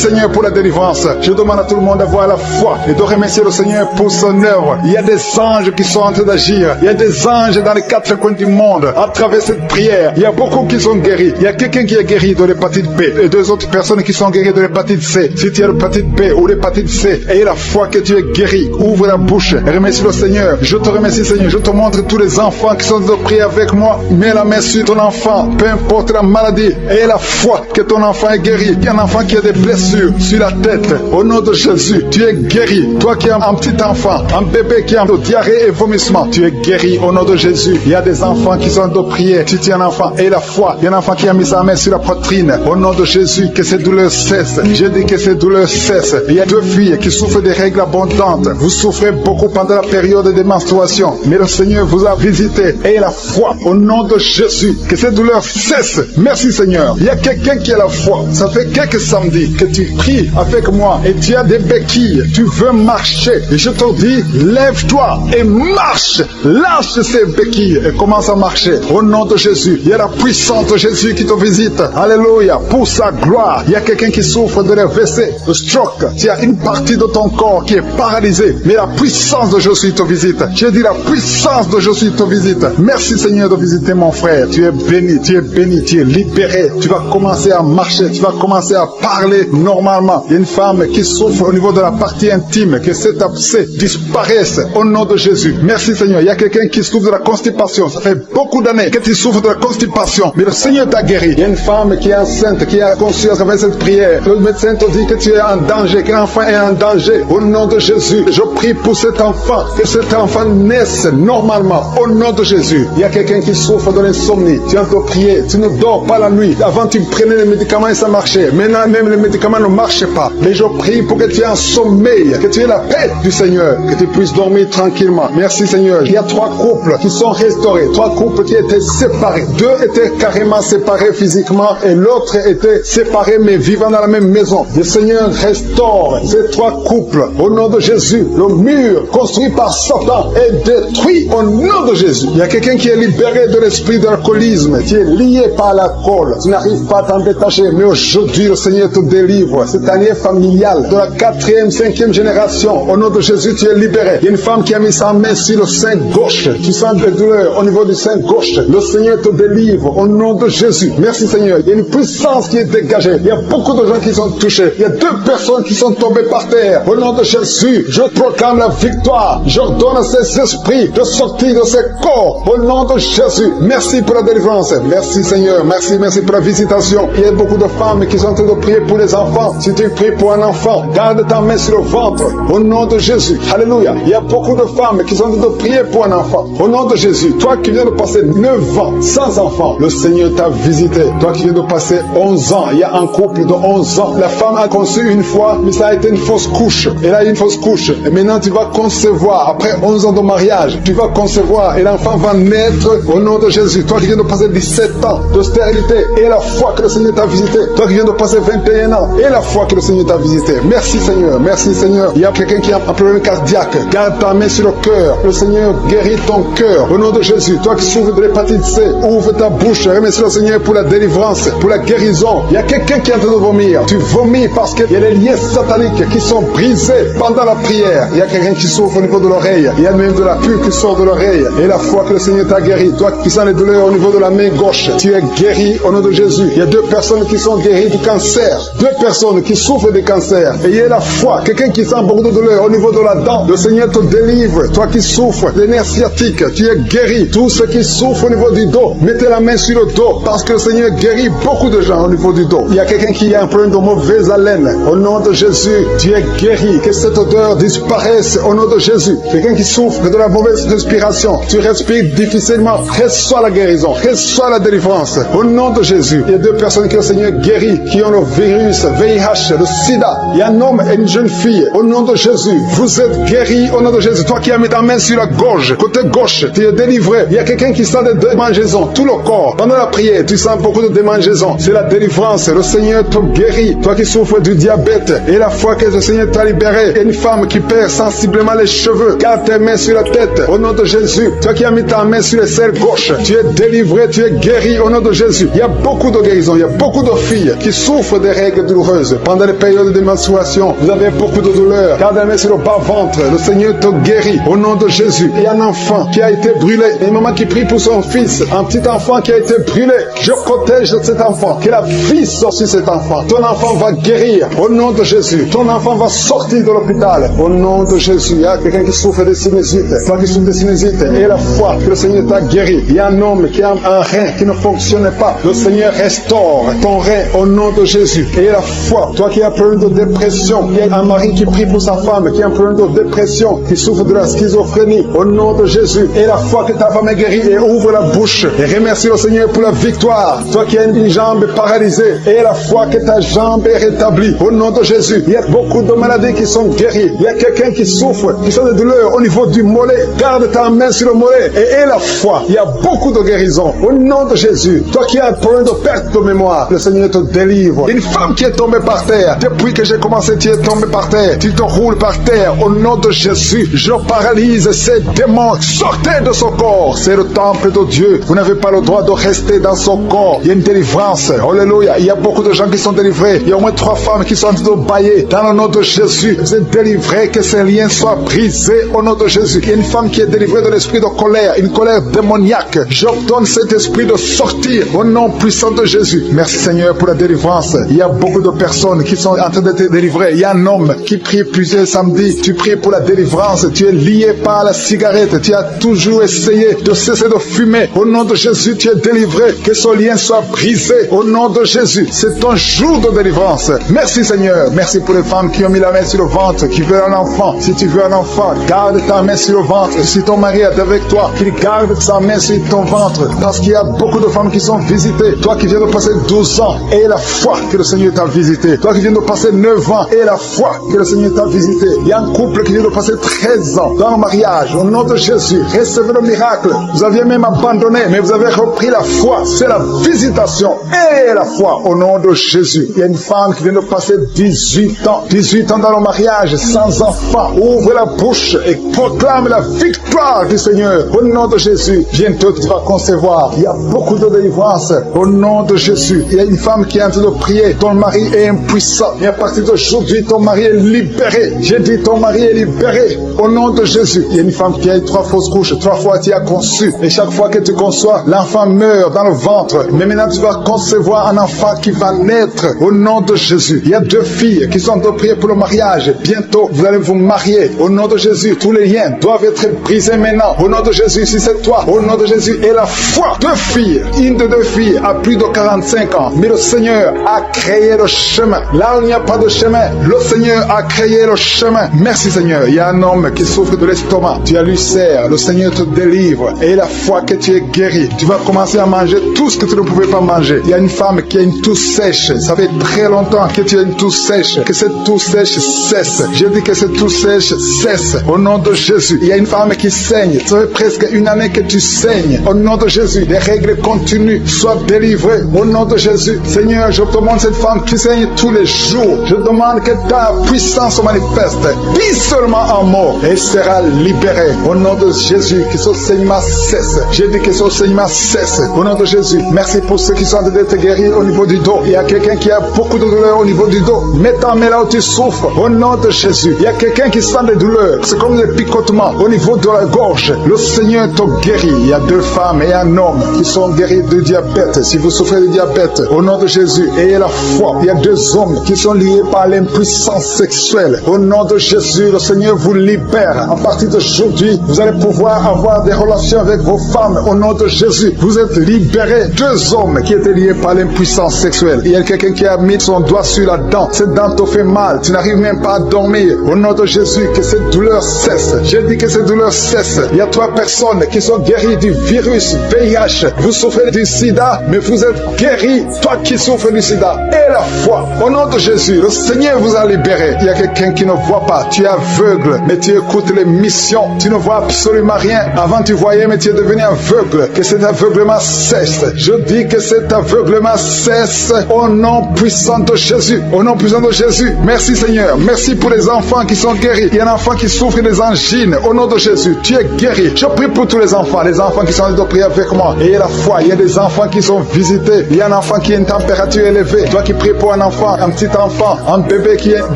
Seigneur pour la délivrance. Je demande à tout le monde d'avoir la foi et de remercier le Seigneur pour son œuvre. Il y a des anges qui sont en train d'agir. Il y a des anges dans les 4 coins du monde. À travers cette prière, il y a beaucoup qui sont guéris. Il y a quelqu'un qui est guéri de l'hépatite B et 2 autres personnes qui sont guéries de l'hépatite C. Si tu as l'hépatite B ou l'hépatite C, aie la foi que tu es guéri. Ouvre la bouche et remercie le Seigneur. Je te remercie Seigneur. Je te montre tous les enfants qui sont de prier avec moi. Mets la main sur ton enfant, peu importe la maladie. Aie la foi que ton enfant est guéri. Il y a un enfant qui a des blessures sur la tête. Au nom de Jésus, tu es guéri. Toi qui as un petit enfant, un bébé qui a de diarrhée et vomissement, tu es guéri au nom de Jésus. Il y a des enfants qui sont de prier. Si tu es un enfant, aie la foi. Il y a un enfant qui a mis sa main sur la poitrine. Au nom de Jésus, que ces douleurs cessent. Je dis que ces douleurs cessent. Il y a 2 filles qui souffrent des règles abondantes. Vous souffrez beaucoup pendant la période de menstruation. Mais le Seigneur vous a visité. Ayez la foi au nom de Jésus. Que ces douleurs cessent. Merci Seigneur. Il y a quelqu'un qui a la foi. Ça fait quelques samedis que tu pries avec moi et tu as des béquilles. Tu veux marcher. Et je te dis, lève-toi et marche. Lâche ces béquilles et commence à marcher. Au nom de Jésus. Il y a la puissance de Jésus qui te visite. Alléluia. Pour sa gloire. Il y a quelqu'un qui souffre de l'AVC, de stroke. Tu as une partie de ton corps qui est paralysée. Mais la puissance de Jésus te visite. J'ai dit la puissance de Jésus te visite. Merci Seigneur de visiter mon frère. Tu es béni, tu es béni, tu es libéré. Tu vas commencer à marcher. Tu vas commencer à parler normalement. Il y a une femme qui souffre au niveau de la partie intime. Que cet abcès disparaisse au nom de Jésus. Merci Seigneur. Il y a quelqu'un qui souffre de la constipation. Ça fait beaucoup d'années que tu souffres de la constipation. Mais le Seigneur t'a guéri. Il y a une femme qui est enceinte, qui a conçu à travers cette prière. Le médecin te dit que tu es en danger, que l'enfant est en danger. Au nom de Jésus, je prie pour cet enfant, que cet enfant naisse normalement. Au nom de Jésus, il y a quelqu'un qui souffre de l'insomnie. Tu as prié, tu ne dors pas la nuit. Avant, tu prenais les médicaments et ça marchait. Maintenant, même les médicaments ne marchent pas. Mais je prie pour que tu aies un sommeil, que tu aies la paix du Seigneur, que tu puisses dormir tranquillement. Merci Seigneur. Il y a 3 couples qui sont restaurés, 3 couples qui étaient séparés. 2 étaient carrément séparés physiquement et l'autre était séparé mais vivant dans la même maison. Le Seigneur restaure ces 3 couples au nom de Jésus. Le mur construit par Satan est détruit au nom de Jésus. Il y a quelqu'un qui est libéré de l'esprit d'alcoolisme, qui est lié par l'alcool. Tu n'arrives pas à t'en détacher, mais aujourd'hui le Seigneur te délivre. Cette année familiale de la 4e, 5e génération, au nom de Jésus, tu es libéré. Il y a une femme qui a mis sa main sur le sein gauche. Tu sens des douleurs au niveau du sein gauche. Le Seigneur te délivre au nom de Jésus. Merci Seigneur. Il y a une puissance qui est dégagée. Il y a beaucoup de gens qui sont touchés. Il y a 2 personnes qui sont tombées par terre. Au nom de Jésus, je proclame la victoire. J'ordonne à ces esprits de sortir de ces corps. Au nom de Jésus. Merci pour la délivrance. Merci Seigneur. Merci pour la visitation. Il y a beaucoup de femmes qui sont en train de prier pour les enfants. Si tu pries pour un enfant, garde ta main sur le ventre. Au nom de Jésus. Alléluia. Il y a beaucoup de femmes qui sont en train de prier pour un enfant. Au nom de Jésus. Toi qui viens de passer 9 ans sans enfant, le Seigneur t'a visité. Toi qui viens de passer 11 ans, il y a un couple de 11 ans. La femme a conçu une fois, mais ça a été une fausse couche. Elle a eu une fausse couche. Et maintenant tu vas concevoir. Après 11 ans de mariage, tu vas concevoir et l'enfant va naître au nom de Jésus, toi qui viens de passer 17 ans de stérilité et la foi que le Seigneur t'a visité, toi qui viens de passer 21 ans et la foi que le Seigneur t'a visité. Merci Seigneur, merci Seigneur. Il y a quelqu'un qui a un problème cardiaque, garde ta main sur le cœur, le Seigneur guérit ton cœur au nom de Jésus. Toi qui souffres de l'hépatite C, ouvre ta bouche, remercie le Seigneur pour la délivrance, pour la guérison. Il y a quelqu'un qui est en train de vomir, tu vomis parce qu'il y a des liens sataniques qui sont brisés pendant la prière. Il y a quelqu'un qui souffre au niveau de l'oreille, il y a même de la pus qui sort de l'oreille et la foi que le Seigneur t'a guéri. Toi qui sens les douleurs au niveau de la main gauche, tu es guéri au nom de Jésus. Il y a 2 personnes qui sont guéries du cancer, 2 personnes qui souffrent de cancer. Et il y a la foi, quelqu'un qui sent beaucoup de douleur au niveau de la dent, le Seigneur te délivre. Toi qui souffres des nerfs sciatiques, tu es guéri. Tous ceux qui souffrent au niveau du dos, mettez la main sur le dos parce que le Seigneur guérit beaucoup de gens au niveau du dos. Il y a quelqu'un qui a un problème de mauvaise haleine, au nom de Jésus, tu es guéri. Que cette odeur disparaisse au nom de Jésus. Quelqu'un qui souffre de la mauvaise respiration, tu respires difficilement, reçois la guérison, reçois la délivrance au nom de Jésus. Il y a 2 personnes que le Seigneur guérit, qui ont le virus VIH, le sida. Il y a un homme et une jeune fille au nom de Jésus. Vous êtes guéris au nom de Jésus. Toi qui as mis ta main sur la gorge, côté gauche, tu es délivré. Il y a quelqu'un qui sent des démangeaisons, tout le corps. Pendant la prière, tu sens beaucoup de démangeaisons. C'est la délivrance. Le Seigneur te guérit. Toi qui souffres du diabète et la foi que le Seigneur t'a libéré. Il y a une femme qui perd sensiblement les cheveux. Garde tes mains sur la tête au nom de Jésus. Toi qui as mis ta main sur les selles gauche, tu es délivré, tu es guéri au nom de Jésus. Il y a beaucoup de guérisons. Il y a beaucoup de filles qui souffrent des règles douloureuses. Pendant les périodes de menstruation, vous avez beaucoup de douleurs. Garde la main sur le bas-ventre. Le Seigneur te guérit au nom de Jésus. Il y a un enfant qui a été brûlé. Et une maman qui prie pour son fils. Un petit enfant qui a été brûlé. Je protège cet enfant. Que la vie sorte sur cet enfant. Ton enfant va guérir au nom de Jésus. Ton enfant va sortir de l'hôpital au nom de Jésus. Il y a quelqu'un qui souffre de sinusite. Toi qui souffres de sinusite et la foi que le Seigneur t'a guéri. Il y a un homme qui a un rein qui ne fonctionnait pas. Le Seigneur restaure ton rein au nom de Jésus. Et la foi, toi qui as un problème de dépression, il y a un mari qui prie pour sa femme qui a un problème de dépression, qui souffre de la schizophrénie au nom de Jésus. Et la foi que ta femme est guérie et ouvre la bouche et remercie le Seigneur pour la victoire. Toi qui as une jambe paralysée et la foi que ta jambe est rétablie au nom de Jésus. Il y a beaucoup de maladies qui sont guéries. Il y a quelqu'un qui souffre, qui a des douleurs au niveau du mollet. Garde ta main sur le mollet et aie la foi. Il y a beaucoup de guérisons au nom de Jésus. Toi qui as un problème de perte de mémoire, le Seigneur te délivre. Une femme qui est tombée par terre, depuis que j'ai commencé, tu es tombé par terre. Tu te roules par terre au nom de Jésus. Je paralyse ces démons. Sortez de son corps. C'est le temple de Dieu. Vous n'avez pas le droit de rester dans son corps. Il y a une délivrance. Alléluia. Il y a beaucoup de gens qui sont délivrés. Il y a au moins 3 femmes qui sont en train de bailler. Dans le nom de Jésus, vous êtes délivrés. Que ces liens soient brisés au nom de Jésus. Il y a une femme qui est délivrée de l'esprit de colère, une colère démoniaque. J'ordonne cet esprit de sortir au nom puissant de Jésus. Merci Seigneur pour la délivrance. Il y a beaucoup de personnes qui sont en train d'être délivrées. Il y a un homme qui prie plusieurs samedis. Tu pries pour la délivrance. Tu es lié par la cigarette. Tu as toujours essayé de cesser de fumer. Au nom de Jésus, tu es délivré. Que ce lien soit brisé. Au nom de Jésus. C'est ton jour de délivrance. Merci Seigneur. Merci pour les femmes qui ont mis la main sur le ventre, qui veulent un enfant. Si tu veux un enfant, garde ta main sur le ventre. Si ton mari est avec toi, qu'il garde sa main sur ton ventre. Parce qu'il y a beaucoup de femmes qui sont visitées. Toi qui viens de passer 12 ans, et la foi que le Seigneur t'a visité. Toi qui viens de passer 9 ans, et la foi que le Seigneur t'a visité. Il y a un couple qui vient de passer 13 ans dans le mariage. Au nom de Jésus, recevez le miracle. Vous aviez même abandonné, mais vous avez repris la foi. C'est la visitation et la foi au nom de Jésus. Il y a une femme qui vient de passer 18 ans. 18 ans dans le mariage, sans enfant. Ouvre la bouche et proclame la victoire du Seigneur. Au nom de Jésus, bientôt tu vas concevoir. Il y a beaucoup de délivrance. Au nom de Jésus, il y a une femme qui est en train de prier. Ton mari est impuissant. Et à partir d'aujourd'hui, ton mari est libéré. J'ai dit ton mari est libéré. Au nom de Jésus, il y a une femme qui a eu 3 fausses couches. 3 fois tu as conçu. Et chaque fois que tu conçois, l'enfant meurt dans le ventre. Mais maintenant tu vas concevoir un enfant qui va naître. Au nom de Jésus. Il y a 2 filles qui sont en train de prier pour le mariage. Bientôt, vous allez vous marier. Au nom de Jésus, tous les liens doivent être brisés maintenant. Au nom de Jésus, si c'est toi, au nom de Jésus, et la foi. 2 filles mourir. Une de deux filles a plus de 45 ans, mais le Seigneur a créé le chemin. Là où il n'y a pas de chemin, le Seigneur a créé le chemin. Merci Seigneur. Il y a un homme qui souffre de l'estomac. Tu as l'ulcère, le Seigneur te délivre. Et la fois que tu es guéri, tu vas commencer à manger tout ce que tu ne pouvais pas manger. Il y a une femme qui a une toux sèche. Ça fait très longtemps que tu as une toux sèche. Que cette toux sèche cesse. Je dis que cette toux sèche cesse. Au nom de Jésus. Il y a une femme qui saigne. Ça fait presque une année que tu saignes. Au nom de Jésus. Les règles continuent. Sois délivré. Au nom de Jésus. Seigneur, je demande cette femme qui saigne tous les jours. Je demande que ta puissance se manifeste. Dis seulement un mot et elle sera libérée. Au nom de Jésus. Que ce saignement cesse. Je dis que ce saignement cesse. Au nom de Jésus. Merci pour ceux qui sont en train d'être guéris au niveau du dos. Il y a quelqu'un qui a beaucoup de douleurs au niveau du dos. Mets ta main là où tu souffres. Au nom de Jésus. Il y a quelqu'un qui sent des douleurs. C'est comme des picotements au niveau de la gorge. Le Seigneur te guérit. Il y a deux femmes et un homme qui sont guéris de diabète. Si vous souffrez de diabète, au nom de Jésus, ayez la foi. Il y a deux hommes qui sont liés par l'impuissance sexuelle. Au nom de Jésus, le Seigneur vous libère. À partir d'aujourd'hui, vous allez pouvoir avoir des relations avec vos femmes. Au nom de Jésus, vous êtes libérés. Deux hommes qui étaient liés par l'impuissance sexuelle. Il y a quelqu'un qui a mis son doigt sur la dent. Cette dent te fait mal. Tu n'arrives même pas à dormir. Au nom de Jésus, que cette douleur cesse. J'ai dit que cette douleur cesse. Il y a trois personnes qui sont guéries du virus VIH. Vous souffrez du sida, mais vous êtes guéris. Toi qui souffres du sida, et la foi. Au nom de Jésus, le Seigneur vous a libéré. Il y a quelqu'un qui ne voit pas. Tu es aveugle, mais tu écoutes les missions. Tu ne vois absolument rien. Avant tu voyais, mais tu es devenu aveugle. Que cet aveuglement cesse. Je dis que cet aveuglement cesse au nom puissant de Jésus. Au nom puissant de Jésus. Merci Seigneur. Merci pour les enfants qui sont guéris. Il y a un enfant qui souffre des angines. Au nom de Jésus, tu es guéri. Je prie pour tous les enfants qui sont en train de prier avec moi. Et la foi, il y a des enfants qui sont visités. Il y a un enfant qui a une température élevée. Toi qui pries pour un enfant, un petit enfant, un bébé qui a une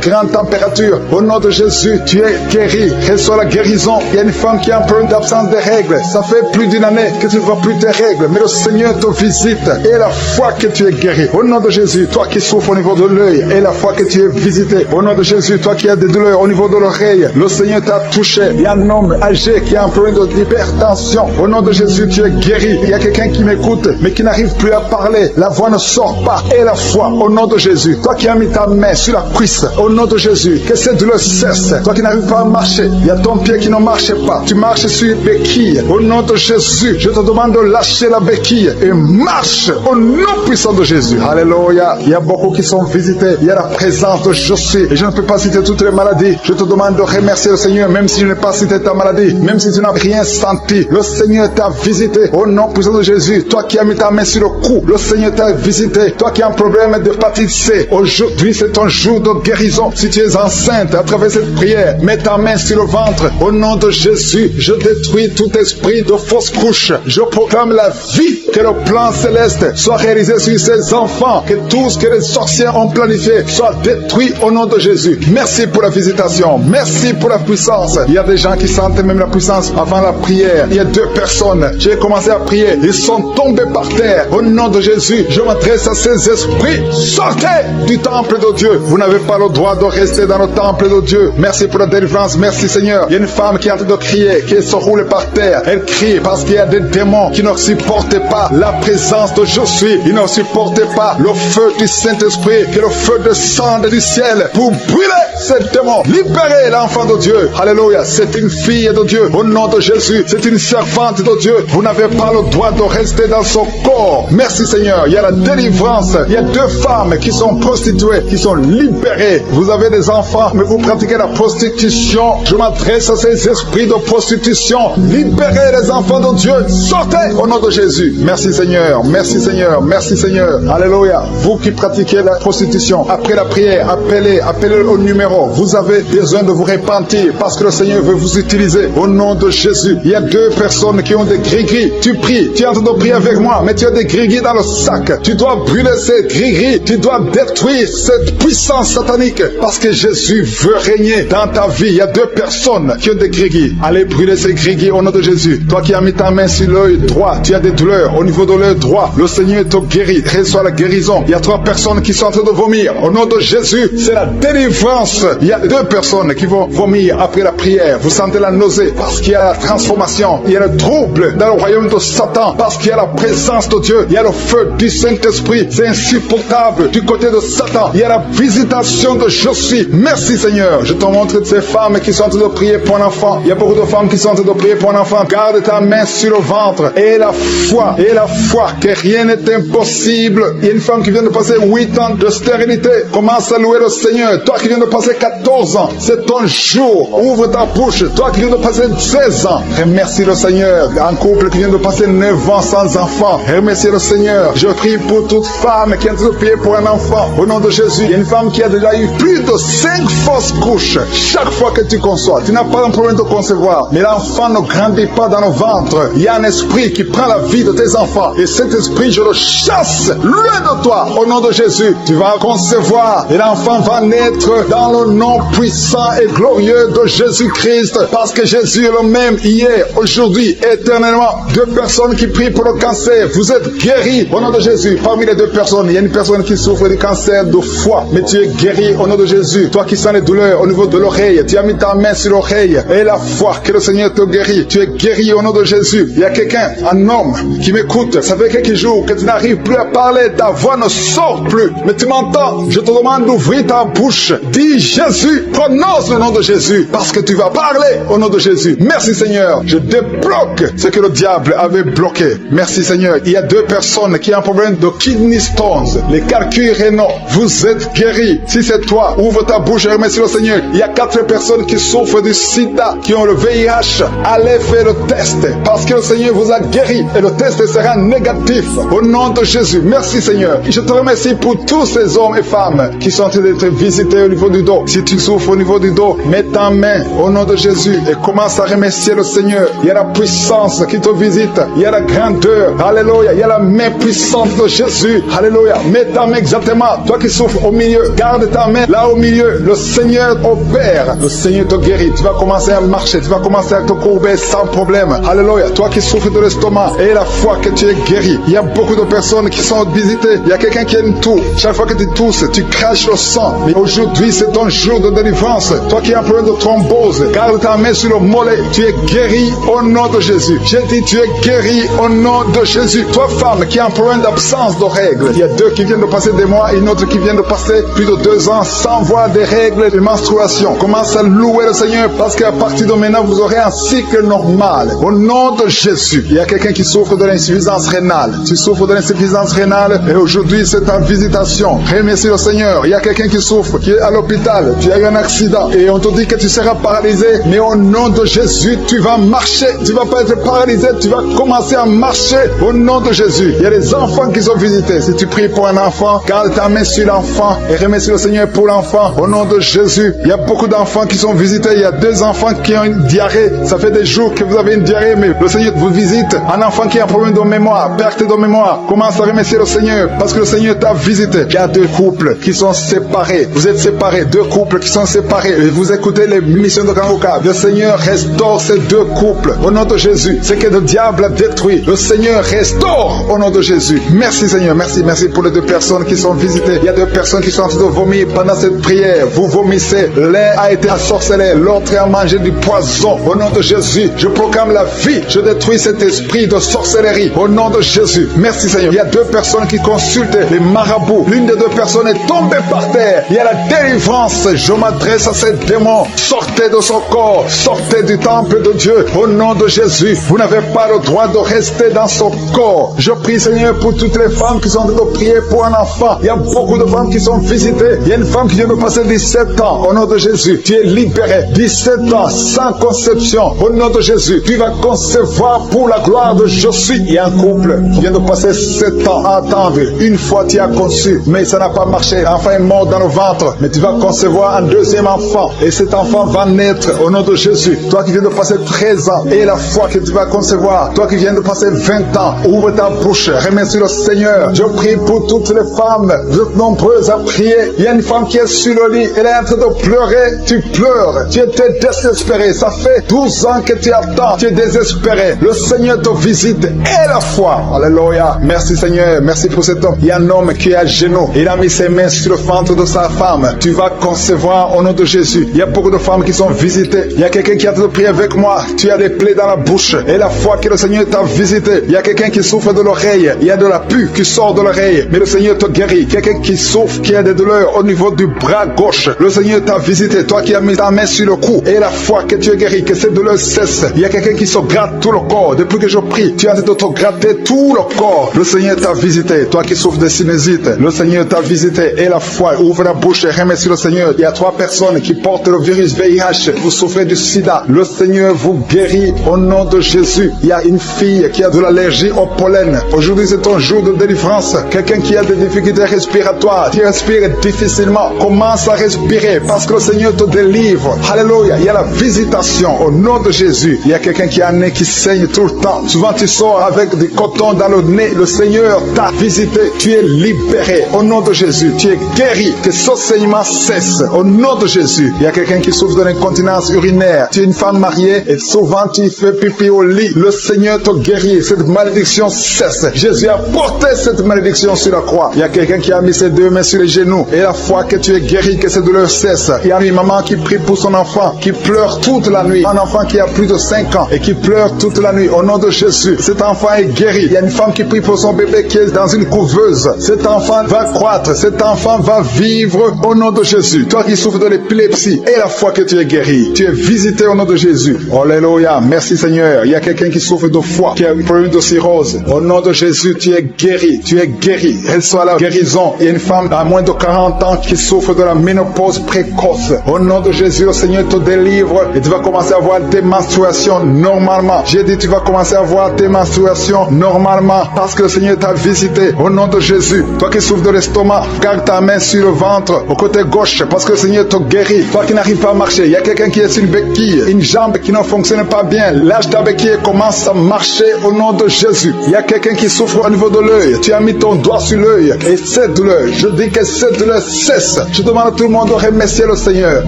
grande température. Au nom de Jésus, tu es guéri. Reçois la guérison. Il y a une femme qui a un problème d'absence de règles. Ça fait plus d'une année que tu ne vois plus tes règles. Mais le Seigneur te visite. Et la foi que tu es guéri. Au nom de Jésus, toi qui souffres au niveau de l'œil. Et la foi que tu es visité. Au nom de Jésus, toi qui as des douleurs au niveau de l'oreille. Le Seigneur t'a touché. Il y a un homme âgé qui a un problème d'hypertension. Au nom de Jésus, tu es guéri. Il y a quelqu'un qui m'écoute, mais qui n'arrive plus à parler. La voix ne sort pas. Et la foi, au nom de Jésus. Toi qui as mis ta main sur la cuisse. Au nom de Jésus, que cette douleur cesse. Toi qui n'arrives pas à marcher. Il y a ton pied qui ne marche pas. Tu marches sur une béquille. Au nom de Jésus, je te demande de lâcher la béquille et marche au nom puissant de Jésus. Alléluia. Il y a beaucoup qui sont visités. Il y a la présence de Jésus. Et je ne peux pas citer toutes les maladies. Je te demande de remercier le Seigneur, même si je n'ai pas cité ta maladie, même si tu n'as rien senti. Le Seigneur t'a visité au nom puissant de Jésus. Toi qui as mis ta main sur le cou, le Seigneur t'a visité. Toi qui as un problème d'hépatite C, aujourd'hui c'est ton jour de guérison. Si tu es enceinte, à travers cette prière, mets ta main sur le ventre. Au nom de Jésus, je détruis tout esprit de fausse couche. Je proclame la vie, que le plan céleste soit réalisé sur ces enfants, que tout ce que les sorciers ont planifié soit détruit au nom de Jésus. Merci pour la visitation. Merci pour la puissance. Il y a des gens qui sentent même la puissance avant la prière. Il y a deux personnes. J'ai commencé à prier. Ils sont tombés par terre. Au nom de Jésus, je m'adresse à ces esprits. Sortez du temple de Dieu. Vous n'avez pas le droit de rester dans le temple de Dieu. Merci pour la délivrance. Merci Seigneur. Il y a une femme qui est en train de crier, qui se roule par terre. Elle crie parce qu'il y a des démons qui ne supportent pas la présence de Je suis. Ils ne supportent pas le feu du Saint-Esprit. Que le feu descende du ciel pour brûler ces démons. Libérez l'enfant de Dieu. Alléluia. C'est une fille de Dieu. Au nom de Jésus. C'est une servante de Dieu. Vous n'avez pas le droit de rester dans son corps. Merci Seigneur. Il y a la délivrance. Il y a deux femmes qui sont prostituées, qui sont libérées. Vous avez des enfants, mais vous pratiquez la prostitution. Je m'adresse à ces esprits de prostitution. Libérez les enfants de Dieu. Sortez au nom de Jésus. Merci Seigneur. Merci Seigneur. Merci Seigneur. Alléluia. Vous qui pratiquez la prostitution, après la prière, appelez au numéro. Vous avez besoin de vous repentir parce que le Seigneur veut vous utiliser. Au nom de Jésus. Il y a deux personnes qui ont des gris-gris. Tu pries. Tu es en train de prier avec moi, mais tu as des gris-gris dans le sac. Tu dois brûler ces gris-gris. Tu dois détruire cette puissance satanique parce que Jésus veut régner dans ta vie. Il y a deux personnes qui ont des gris-gris. Allez brûler ces gris-gris au nom de Jésus. Toi qui as mis ta main sur l'œil droit, tu as des douleurs au niveau de l'œil droit. Le Seigneur te guérit. Reçois la guérison. Il y a trois personnes qui sont en train de vomir. Au nom de Jésus, c'est la délivrance. Il y a deux personnes qui vont vomir après la prière. Vous sentez la nausée parce qu'il y a la transformation. Il y a le trouble dans le royaume de Satan parce qu'il il y a la présence de Dieu, il y a le feu du Saint-Esprit. C'est insupportable. Du côté de Satan, il y a la visitation de je suis. Merci Seigneur. Je te montre ces femmes qui sont en train de prier pour un enfant. Il y a beaucoup de femmes qui sont en train de prier pour un enfant. Garde ta main sur le ventre et la foi que rien n'est impossible. Il y a une femme qui vient de passer 8 ans de stérilité. Commence à louer le Seigneur. Toi qui viens de passer 14 ans, c'est ton jour. Ouvre ta bouche. Toi qui viens de passer 16 ans, remercie le Seigneur. Un couple qui vient de passer 9 ans sans enfant, remercie le Seigneur. Je prie pour toute femme qui est en train de prier pour un enfant. Au nom de Jésus, il y a une femme qui a déjà eu plus de 5 fausses couches. Chaque fois que tu conçois, tu n'as pas un problème de concevoir, mais l'enfant ne grandit pas dans le ventre. Il y a un esprit qui prend la vie de tes enfants, et cet esprit, je le chasse loin de toi. Au nom de Jésus, tu vas concevoir, et l'enfant va naître dans le nom puissant et glorieux de Jésus-Christ, parce que Jésus est le même hier, aujourd'hui, éternellement. 2 personnes qui prient pour le cancer, vous êtes guéris au nom de Jésus. Parmi les 2 personnes, il y a une personne qui souffre du cancer de foie, mais tu es guéri au nom de Jésus. Toi qui sens les douleurs au niveau de l'oreille, tu as mis ta main sur l'oreille, et la foi que le Seigneur te guérit. Tu es guéri au nom de Jésus. Il y a quelqu'un, un homme qui m'écoute, ça fait quelques jours que tu n'arrives plus à parler, ta voix ne sort plus, mais tu m'entends. Je te demande d'ouvrir ta bouche, dis Jésus, prononce le nom de Jésus, parce que tu vas parler au nom de Jésus. Merci Seigneur, je débloque ce que le diable avait bloqué. Merci Seigneur. Il y a 2 personnes qui ont un problème de kidney stones, les calculs rénaux. Vous êtes guéris. Si c'est toi, ouvre ta bouche et remercie le Seigneur. Il y a 4 personnes qui souffrent du sida, qui ont le VIH. Allez faire le test, parce que le Seigneur vous a guéri et le test sera négatif au nom de Jésus. Merci Seigneur. Je te remercie pour tous ces hommes et femmes qui sont en train d'être visités au niveau du dos. Si tu souffres au niveau du dos, mets ta main au nom de Jésus et commence à remercier le Seigneur. Il y a la puissance qui te visite. Il y a la grandeur. Alléluia. Il y a la main puissante de Jésus. Alléluia. Mets ta main exactement. Toi qui souffres au milieu, garde ta main là au milieu. Le Seigneur opère. Le Seigneur te guérit. Tu vas commencer à marcher. Tu vas commencer à te courber sans problème. Alléluia. Toi qui souffres de l'estomac, et la foi que tu es guéri. Il y a beaucoup de personnes qui sont visitées. Il y a quelqu'un qui a une toux. Chaque fois que tu tousses, tu craches le sang. Mais aujourd'hui, c'est ton jour de délivrance. Toi qui as un problème de thrombose, garde ta main sur le mollet. Tu es guéri au nom de Jésus. J'ai dit, tu es guéri au nom de Jésus. Toi, femme, qui a un problème d'absence de règles. Il y a 2 qui viennent de passer des mois, et une autre qui vient de passer plus de 2 ans sans voir des règles de menstruation. Commence à louer le Seigneur, parce qu'à partir de maintenant, vous aurez un cycle normal. Au nom de Jésus. Il y a quelqu'un qui souffre de l'insuffisance rénale. Tu souffres de l'insuffisance rénale, et aujourd'hui, c'est ta visitation. Remercie le Seigneur. Il y a quelqu'un qui souffre, qui est à l'hôpital. Tu as eu un accident, et on te dit que tu seras paralysé, mais au nom de Jésus, tu vas marcher. Tu vas pas être paralysé, tu vas commencer à marcher au nom de Jésus. Il y a des enfants qui sont visités. Si tu pries pour un enfant, garde ta main sur l'enfant et remercie le Seigneur pour l'enfant au nom de Jésus. Il y a beaucoup d'enfants qui sont visités. Il y a 2 enfants qui ont une diarrhée. Ça fait des jours que vous avez une diarrhée, mais le Seigneur vous visite. Un enfant qui a un problème de mémoire, perte de mémoire, commence à remercier le Seigneur, parce que le Seigneur t'a visité. Il y a 2 couples qui sont séparés. Vous êtes séparés. 2 couples qui sont séparés. Et vous écoutez les missions de Kangoka. Le Seigneur restaure ces 2 couples au nom de Jésus. Ce que le diable a détruit, le Seigneur restaure au nom de Jésus. Merci Seigneur. Merci pour les 2 personnes qui sont visitées. Il y a 2 personnes qui sont en train de vomir pendant cette prière. Vous vomissez. L'un a été ensorcelé, l'autre a mangé du poison. Au nom de Jésus, je proclame la vie. Je détruis cet esprit de sorcellerie au nom de Jésus. Merci Seigneur. Il y a 2 personnes qui consultent les marabouts. L'une des 2 personnes est tombée par terre. Il y a la délivrance. Je m'adresse à ces démons. Sortez de son corps. Sortez du temple de Dieu. Au nom de Jésus. Vous n'avez pas le droit de rester dans son corps. Je prie Seigneur pour toutes les femmes qui sont en train de prier pour un enfant. Il y a beaucoup de femmes qui sont visitées. Il y a une femme qui vient de passer 17 ans. Au nom de Jésus. Tu es libéré. 17 ans sans conception. Au nom de Jésus. Tu vas concevoir pour la gloire de je suis. Il y a un couple qui vient de passer 7 ans à attendre. Une fois tu as conçu, mais ça n'a pas marché. L'enfant est mort dans le ventre. Mais tu vas concevoir un 2e enfant. Et cet enfant va naître au nom de Jésus. Toi qui viens de passer 13 ans. Et la foi que tu vas concevoir. Toi qui viens de passer 20 ans. Ouvre ta bouche. Remercie le Seigneur. Je prie pour toutes les femmes. Vous êtes nombreuses à prier. Il y a une femme qui est sur le lit. Elle est en train de pleurer. Tu pleures. Tu étais désespéré. Ça fait 12 ans que tu attends. Tu es désespéré. Le Seigneur te visite. Et la foi. Alléluia. Merci Seigneur. Merci pour cet homme. Il y a un homme qui est à genoux. Il a mis ses mains sur le ventre de sa femme. Tu vas concevoir au nom de Jésus. Il y a beaucoup de femmes qui sont visitées. Il y a quelqu'un qui a de prier avec moi. Tu as des plaies dans la bouche. Et la foi que le Seigneur t'a visité. visiter. Il y a quelqu'un qui souffre de l'oreille. Il y a de la pus qui sort de l'oreille. Mais le Seigneur te guérit. Quelqu'un qui souffre, qui a des douleurs au niveau du bras gauche. Le Seigneur t'a visité. Toi qui as mis ta main sur le cou. Et la foi que tu es guéri, que cette douleur cesse. Il y a quelqu'un qui se gratte tout le corps. Depuis que je prie, tu as de te gratter tout le corps. Le Seigneur t'a visité. Toi qui souffres de sinusite, le Seigneur t'a visité. Et la foi, ouvre la bouche et remercie le Seigneur. Il y a 3 personnes qui portent le virus VIH. Vous souffrez du sida. Le Seigneur vous guérit au nom de Jésus. Il y a une fille qui a de l'allergie au pollen. Aujourd'hui, c'est un jour de délivrance. Quelqu'un qui a des difficultés respiratoires, qui respire difficilement, commence à respirer parce que le Seigneur te délivre. Alléluia. Il y a la visitation au nom de Jésus. Il y a quelqu'un qui a un nez qui saigne tout le temps. Souvent, tu sors avec du coton dans le nez. Le Seigneur t'a visité. Tu es libéré au nom de Jésus. Tu es guéri. Que ce saignement cesse au nom de Jésus. Il y a quelqu'un qui souffre de l'incontinence urinaire. Tu es une femme mariée et souvent tu fais pipi au lit. Le Seigneur te guérit. Cette malédiction cesse. Jésus a porté cette malédiction sur la croix. Il y a quelqu'un qui a mis ses 2 mains sur les genoux et la foi que tu es guéri, que cette douleur cesse. Il y a une maman qui prie pour son enfant, qui pleure toute la nuit. Un enfant qui a plus de 5 ans et qui pleure toute la nuit au nom de Jésus. Cet enfant est guéri. Il y a une femme qui prie pour son bébé qui est dans une couveuse. Cet enfant va croître. Cet enfant va vivre au nom de Jésus. Toi qui souffres de l'épilepsie et la foi que tu es guéri. Tu es visité au nom de Jésus. Alléluia. Merci Seigneur. Il y a quelqu'un qui souffre de foie, qui a un problème de cirrhose. Au nom de Jésus, tu es guéri. Tu es guéri. Reçois la guérison. Il y a une femme à moins de 40 ans qui souffre de la ménopause précoce. Au nom de Jésus, le Seigneur te délivre et tu vas commencer à avoir tes menstruations normalement. J'ai dit, tu vas commencer à avoir tes menstruations normalement parce que le Seigneur t'a visité. Au nom de Jésus. Toi qui souffres de l'estomac, garde ta main sur le ventre, au côté gauche, parce que le Seigneur te guérit. Toi qui n'arrives pas à marcher, il y a quelqu'un qui est sur une béquille, une jambe qui ne fonctionne pas bien. Lâche ta béquille, commence à marcher au nom de Jésus. Il y a quelqu'un qui souffre au niveau de l'œil. Tu as mis ton doigt sur l'œil et cette douleur, je dis que cette douleur cesse. Je demande à tout le monde de remercier le Seigneur.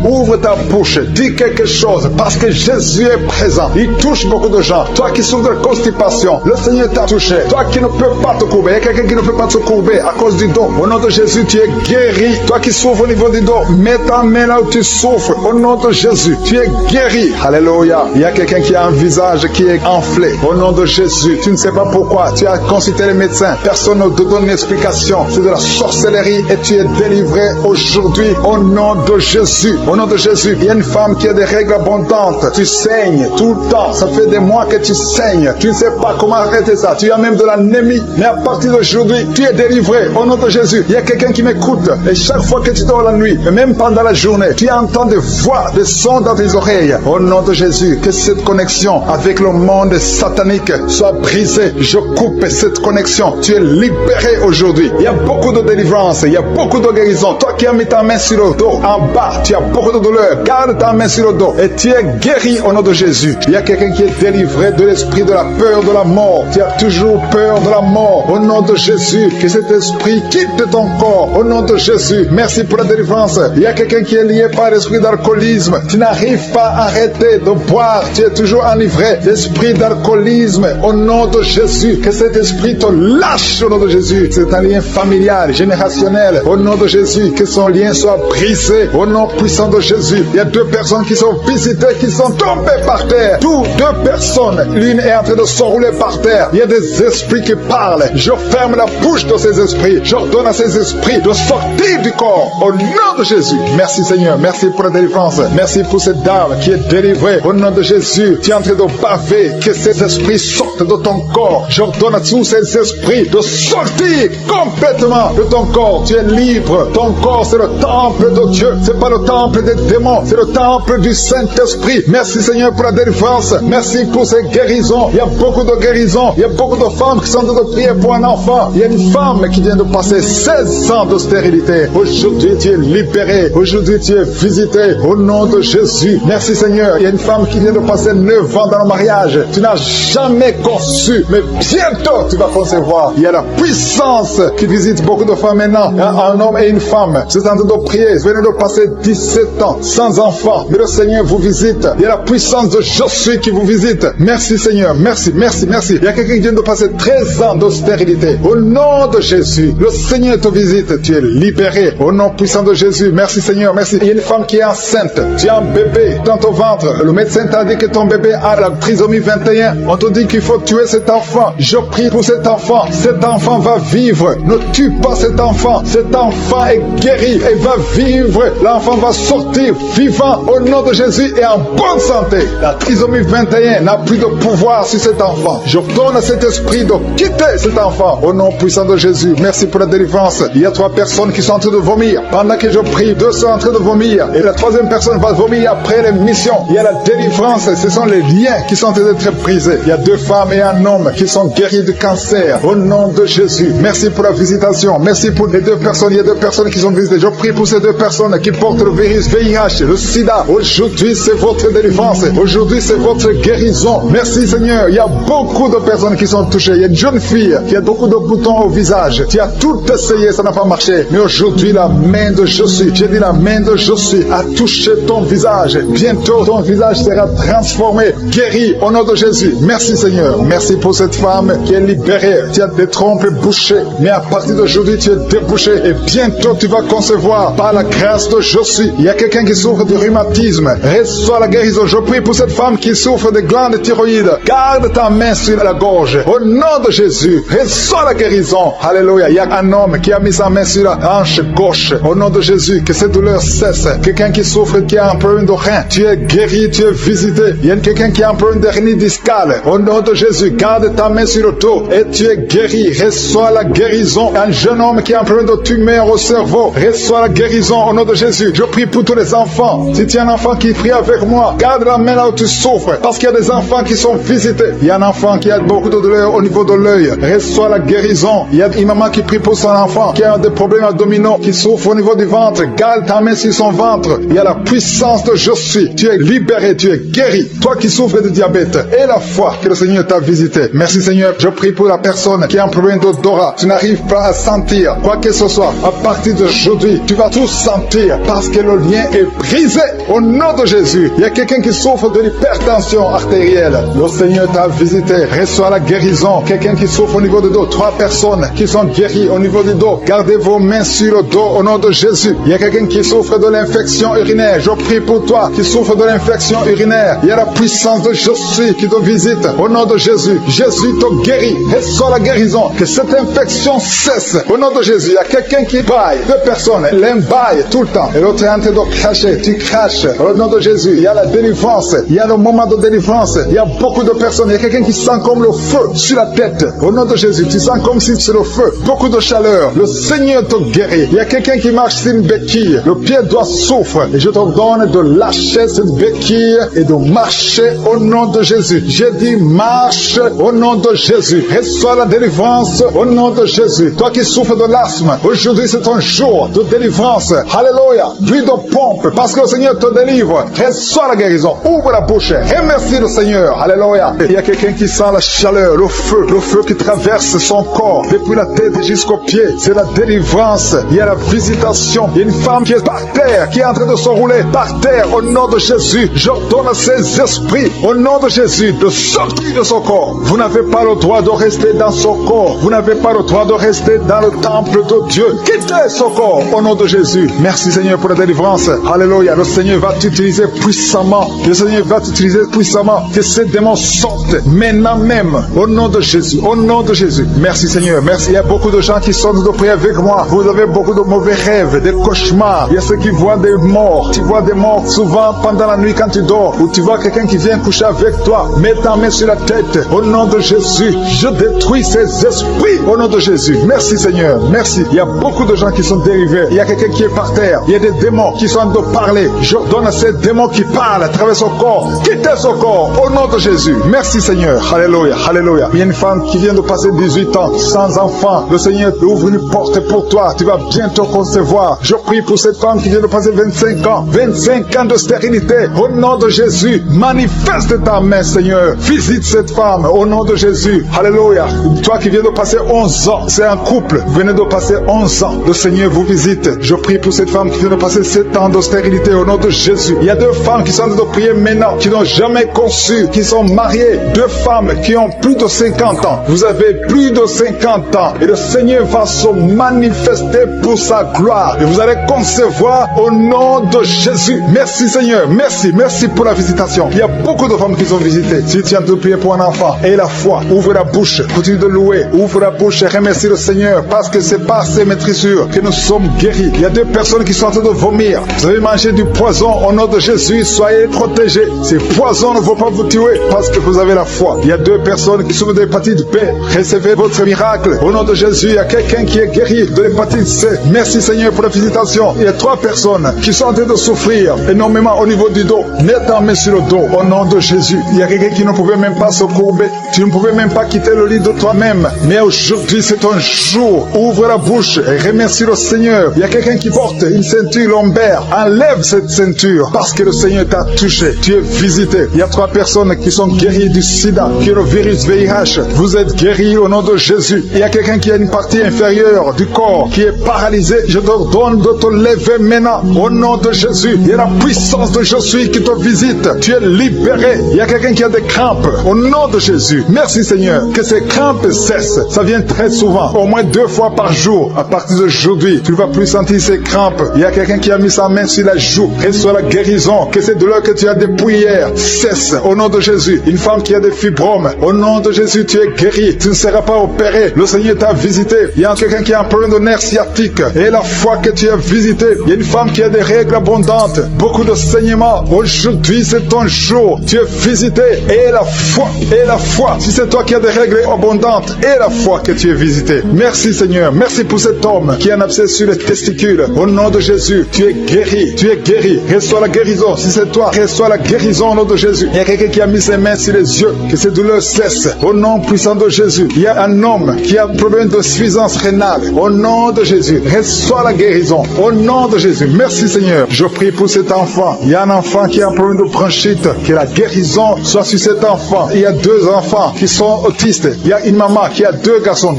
Ouvre ta bouche, dis quelque chose parce que Jésus est présent. Il touche beaucoup de gens. Toi qui souffres de constipation, le Seigneur t'a touché. Toi qui ne peux pas te courber, il y a quelqu'un qui ne peut pas se courber à cause du dos. Au nom de Jésus, tu es guéri. Toi qui souffres au niveau du dos, mets ta main là où tu souffres. Au nom de Jésus, tu es guéri. Alléluia. Il y a quelqu'un qui a un visage qui est enflé. Au nom de Jésus, tu ne sais pas pourquoi. Tu as consulté les médecins. Personne ne te donne une explication. C'est de la sorcellerie et tu es délivré aujourd'hui au nom de Jésus. Au nom de Jésus, il y a une femme qui a des règles abondantes. Tu saignes tout le temps. Ça fait des mois que tu saignes. Tu ne sais pas comment arrêter ça. Tu as même de l'anémie. Mais à partir d'aujourd'hui, tu es délivré au nom de Jésus. Il y a quelqu'un qui m'écoute. Et chaque fois que tu dors la nuit, et même pendant la journée, tu entends des voix, des sons dans tes oreilles. Au nom de Jésus, que cette connexion avec le monde satanique soit brisée. Je coupe cette connexion. Tu es libéré aujourd'hui. Il y a beaucoup de délivrance. Il y a beaucoup de guérison. Toi qui as mis ta main sur le dos, en bas, tu as beaucoup de douleur. Garde ta main sur le dos et tu es guéri au nom de Jésus. Il y a quelqu'un qui est délivré de l'esprit de la peur de la mort. Tu as toujours peur de la mort. Au nom de Jésus, que cet esprit quitte ton corps. Au nom de Jésus, merci pour la délivrance. Il y a quelqu'un qui est lié par l'esprit d'alcoolisme. Tu n'arrives pas à arrêter de boire. Tu es toujours enivré d'esprit d'alcoolisme. Au nom de Jésus, que cet esprit te lâche au nom de Jésus. C'est un lien familial, générationnel. Au nom de Jésus, que son lien soit brisé. Au nom puissant de Jésus, il y a 2 personnes qui sont visitées, qui sont tombées par terre. Toutes 2 personnes, l'une est en train de s'enrouler par terre. Il y a des esprits qui parlent. Je ferme la bouche de ces esprits. J'ordonne à ces esprits de sortir du corps. Au nom de Jésus. Merci Seigneur. Merci pour la délivrance. Merci pour cette dame qui est délivrée. Au nom de Jésus, tu es en train de baver. Que ces esprits sortent de ton corps. J'ordonne à tous ces esprits de sortir complètement de ton corps. Tu es libre. Ton corps, c'est le temple de Dieu. C'est pas le temple des démons. C'est le temple du Saint-Esprit. Merci Seigneur pour la délivrance. Merci pour ces guérisons. Il y a beaucoup de guérisons. Il y a beaucoup de femmes qui sont en train de prier pour un enfant. Il y a une femme qui vient de passer 16 ans de stérilité. Aujourd'hui, tu es libéré. Aujourd'hui, tu es visité. Au nom de Jésus. Merci Seigneur. Il y a une femme qui vient de passer 9 ans dans le mariage. Tu n'as jamais conçu. Mais bientôt, tu vas concevoir. Il y a la puissance qui visite beaucoup de femmes maintenant. Un homme et une femme. C'est en train de prier. Vous venez de passer 17 ans sans enfant. Mais le Seigneur vous visite. Il y a la puissance de Je suis qui vous visite. Merci Seigneur. Merci, merci, merci. Il y a quelqu'un qui vient de passer 13 ans de stérilité. Au nom de Jésus, le Seigneur te visite. Tu es libéré. Au nom puissant de Jésus. Merci Seigneur. Merci. Il y a une femme qui est enceinte. Tu as un bébé dans ton ventre. Le médecin t'a dit que ton bébé a la trisomie 21. On te dit qu'il faut tuer tuer cet enfant. Je prie pour cet enfant. Cet enfant va vivre. Ne tue pas cet enfant. Cet enfant est guéri et va vivre. L'enfant va sortir vivant au nom de Jésus et en bonne santé. La trisomie 21 n'a plus de pouvoir sur cet enfant. Je donne à cet esprit de quitter cet enfant au nom puissant de Jésus. Merci pour la délivrance. Il y a 3 personnes qui sont en train de vomir. Pendant que je prie, 2 sont en train de vomir. Et la 3e personne va vomir après l'émission. Il y a la délivrance. Ce sont les liens qui sont en train d'être brisés. Il y a 2 femmes et un homme qui sont guéris du cancer au nom de Jésus. Merci pour la visitation. Merci pour les 2 personnes. Il y a 2 personnes qui sont visitées. Je prie pour ces 2 personnes qui portent le virus VIH, le sida. Aujourd'hui, c'est votre délivrance. Aujourd'hui, c'est votre guérison. Merci Seigneur. Il y a beaucoup de personnes qui sont touchées. Il y a une jeune fille qui a beaucoup de boutons au visage. Tu as tout essayé, ça n'a pas marché. Mais aujourd'hui, la main de Je suis, j'ai dit la main de Je suis, a touché ton visage. Bientôt, ton visage sera transformé, guéri au nom de Jésus. Merci Seigneur. Merci pour cette femme qui est libérée. Tu as des trompes bouchées. Mais à partir d'aujourd'hui, tu es débouché. Et bientôt, tu vas concevoir par la grâce de Je suis. Il y a quelqu'un qui souffre de rhumatisme. Reçois la guérison. Je prie pour cette femme qui souffre de glandes thyroïdes. Garde ta main sur la gorge. Au nom de Jésus, reçois la guérison. Alléluia. Il y a un homme qui a mis sa main sur la hanche gauche. Au nom de Jésus, que cette douleur cesse. Quelqu'un qui souffre, qui a un problème de rein. Tu es guéri, tu es visité. Il y a quelqu'un qui a un problème d'hernie discale. Au nom de Jésus, garde ta main sur le dos et tu es guéri. Reçois la guérison. Un jeune homme qui a un problème de tumeur au cerveau. Reçois la guérison au nom de Jésus. Je prie pour tous les enfants. Si tu as un enfant qui prie avec moi, garde la main là où tu souffres. Parce qu'il y a des enfants qui sont visités. Il y a un enfant qui a beaucoup de douleur au niveau de l'œil. Reçois la guérison. Il y a une maman qui prie pour son enfant qui a des problèmes abdominaux, qui souffre au niveau du ventre. Garde ta main sur son ventre. Il y a la puissance de Je suis. Tu es libéré, tu es guéri. Toi qui souffres de diabète et la foi que le Seigneur t'a visité. Merci Seigneur. Je prie pour la personne qui a un problème d'odorat. Tu n'arrives pas à sentir quoi que ce soit. À partir d'aujourd'hui, tu vas tout sentir parce que le lien est brisé au nom de Jésus. Il y a quelqu'un qui souffre de l'hypertension artérielle. Le Seigneur t'a visité. Reçois la guérison. Quelqu'un qui souffre au niveau du dos. 3 personnes qui sont guéries au niveau du dos. Gardez vos mains sur le dos au nom de Jésus. Il y a quelqu'un qui souffre de l'infection urinaire. Je prie pour toi qui souffre de l'infection urinaire. Il y a la puissance de Je suis qui te visite au nom de Jésus. Jésus te guérit. Reçois la guérison. Que cette infection cesse au nom de Jésus. Il y a quelqu'un qui baille. 2 personnes. L'un baille tout le temps. Et l'autre est en train de cracher. Tu craches au nom de Jésus. Il y a la délivrance. Il y a le moment de délivrance. Il y a beaucoup de personnes. Il y a quelqu'un qui sent comme le feu sur la tête. Au nom de Jésus. Tu sens comme si c'est le feu. Beaucoup de chaleur. Le Seigneur te guérit. Il y a quelqu'un qui marche sur une béquille. Le pied doit souffrir. Et je te donne de lâcher cette béquille et de marcher au nom de Jésus. J'ai dit marche au nom de Jésus. Reçois la délivrance au nom de Jésus. Toi qui souffres de l'asthme, aujourd'hui c'est un jour de délivrance. Alléluia. Plus de pompe parce que le Seigneur te délivre. Reçois la guérison. Ouvre la bouche. Remercie le Seigneur. Alléluia. Il y a quelqu'un qui sent la chaleur, le feu qui traverse son corps depuis la tête jusqu'aux pieds. C'est la délivrance. Il y a la visitation. Il y a une femme qui est par terre, qui est en train de se rouler par terre au nom de Jésus. J'ordonne à ces esprits au nom de Jésus de sortir de son corps. Vous n'avez pas le droit de rester dans son corps. Vous n'avez pas le droit de rester dans le temple de Dieu. Quittez son corps au nom de Jésus. Merci Seigneur pour la délivrance. Alléluia. Le Seigneur va t'utiliser puissamment. Le Seigneur va t'utiliser puissamment. Que ces démons sortent maintenant même au nom de Jésus. Au nom de Jésus. Merci Seigneur. Merci. Il y a beaucoup de gens qui sont de prier avec moi. Vous avez beaucoup de mauvais rêves, des cauchemars. Il y a ceux qui voient des morts. Tu vois des morts souvent pendant la nuit quand tu dors. Ou tu vois quelqu'un qui vient coucher avec toi. Mets ta main sur la tête. Au nom de Jésus. Je détruis ces esprits. Au nom de Jésus. Merci Seigneur. Merci. Il y a beaucoup de gens qui sont dérivés. Il y a quelqu'un qui est par terre. Il y a des démons qui sont en train de parler. Je donne à ces démons qui parlent à travers son corps. Quittez son corps. Au nom de Jésus. Merci Seigneur. Alléluia. Alléluia. Il y a une femme qui vient de passer 18 ans sans enfant. Le Seigneur ouvre une porte pour toi. Tu vas bientôt concevoir. Je prie pour cette femme qui vient de passer 25 ans. 25 ans de stérilité. Au nom de Jésus. Manifeste ta main Seigneur. Visite cette femme. Au nom de Jésus. Alléluia. Toi qui viens de passer 11 ans. C'est un couple. Venez de passer 11 ans. Le Seigneur vous visite. Je prie pour cette femme qui vient de passer 7 ans de stérilité. Au nom de Jésus. Il y a 2 femmes qui sont en train de prier maintenant. Qui n'ont jamais conçu. Qui sont mariées. 2 femmes qui ont plus de 50 ans. Vous avez plus de 50 ans. Et le Seigneur va se manifester pour sa gloire. Et vous allez concevoir au nom de Jésus. Merci Seigneur. Merci. Merci pour la visitation. Il y a beaucoup de femmes qui sont visitées. Si tu as de prier pour un enfant, enfant. Et la foi, ouvre la bouche, continue de louer, ouvre la bouche et remercie le Seigneur, parce que c'est par ces maîtrissures que nous sommes guéris. Il y a 2 personnes qui sont en train de vomir. Vous avez mangé du poison, au nom de Jésus, soyez protégés. Ces poisons ne vont pas vous tuer, parce que vous avez la foi. Il y a 2 personnes qui souffrent de l'hépatite B. Recevez votre miracle. Au nom de Jésus, il y a quelqu'un qui est guéri de l'hépatite C. Merci Seigneur pour la visitation. Il y a 3 personnes qui sont en train de souffrir énormément au niveau du dos. Mets ta main sur le dos, au nom de Jésus. Il y a quelqu'un qui ne pouvait même pas se courber. Tu ne pouvais même pas quitter le lit de toi-même. Mais aujourd'hui, c'est ton jour. Ouvre la bouche et remercie le Seigneur. Il y a quelqu'un qui porte une ceinture lombaire. Enlève cette ceinture parce que le Seigneur t'a touché. Tu es visité. Il y a 3 personnes qui sont guéries du sida, qui est le virus VIH. Vous êtes guéris au nom de Jésus. Il y a quelqu'un qui a une partie inférieure du corps qui est paralysée. Je te donne de te lever maintenant au nom de Jésus. Il y a la puissance de Jésus qui te visite. Tu es libéré. Il y a quelqu'un qui a des crampes au nom de Jésus. Merci Seigneur. Que ces crampes cessent. Ça vient très souvent, au moins 2 fois par jour. À partir d'aujourd'hui, tu ne vas plus sentir ces crampes. Il y a quelqu'un qui a mis sa main sur la joue. Reçois la guérison. Que ces douleurs que tu as depuis hier cessent au nom de Jésus. Une femme qui a des fibromes, au nom de Jésus, tu es guéri. Tu ne seras pas opéré. Le Seigneur t'a visité. Il y a quelqu'un qui a un problème de nerf sciatique. Et la fois que tu as visité, il y a une femme qui a des règles abondantes, beaucoup de saignements. Aujourd'hui, c'est ton jour. Tu es visité. Et la foi. Si c'est toi qui as des règles abondantes, et la foi que tu es visité. Merci Seigneur. Merci pour cet homme qui a un abcès sur les testicules. Au nom de Jésus, tu es guéri. Tu es guéri. Reçois la guérison. Si c'est toi, reçois la guérison au nom de Jésus. Il y a quelqu'un qui a mis ses mains sur les yeux. Que ces douleurs cessent. Au nom puissant de Jésus. Il y a un homme qui a un problème de suffisance rénale. Au nom de Jésus. Reçois la guérison. Au nom de Jésus. Merci Seigneur. Je prie pour cet enfant. Il y a un enfant qui a un problème de bronchite. Que la guérison soit sur cet enfant. Il y a 2 enfants qui sont autistes. Il y a une maman qui a 2 garçons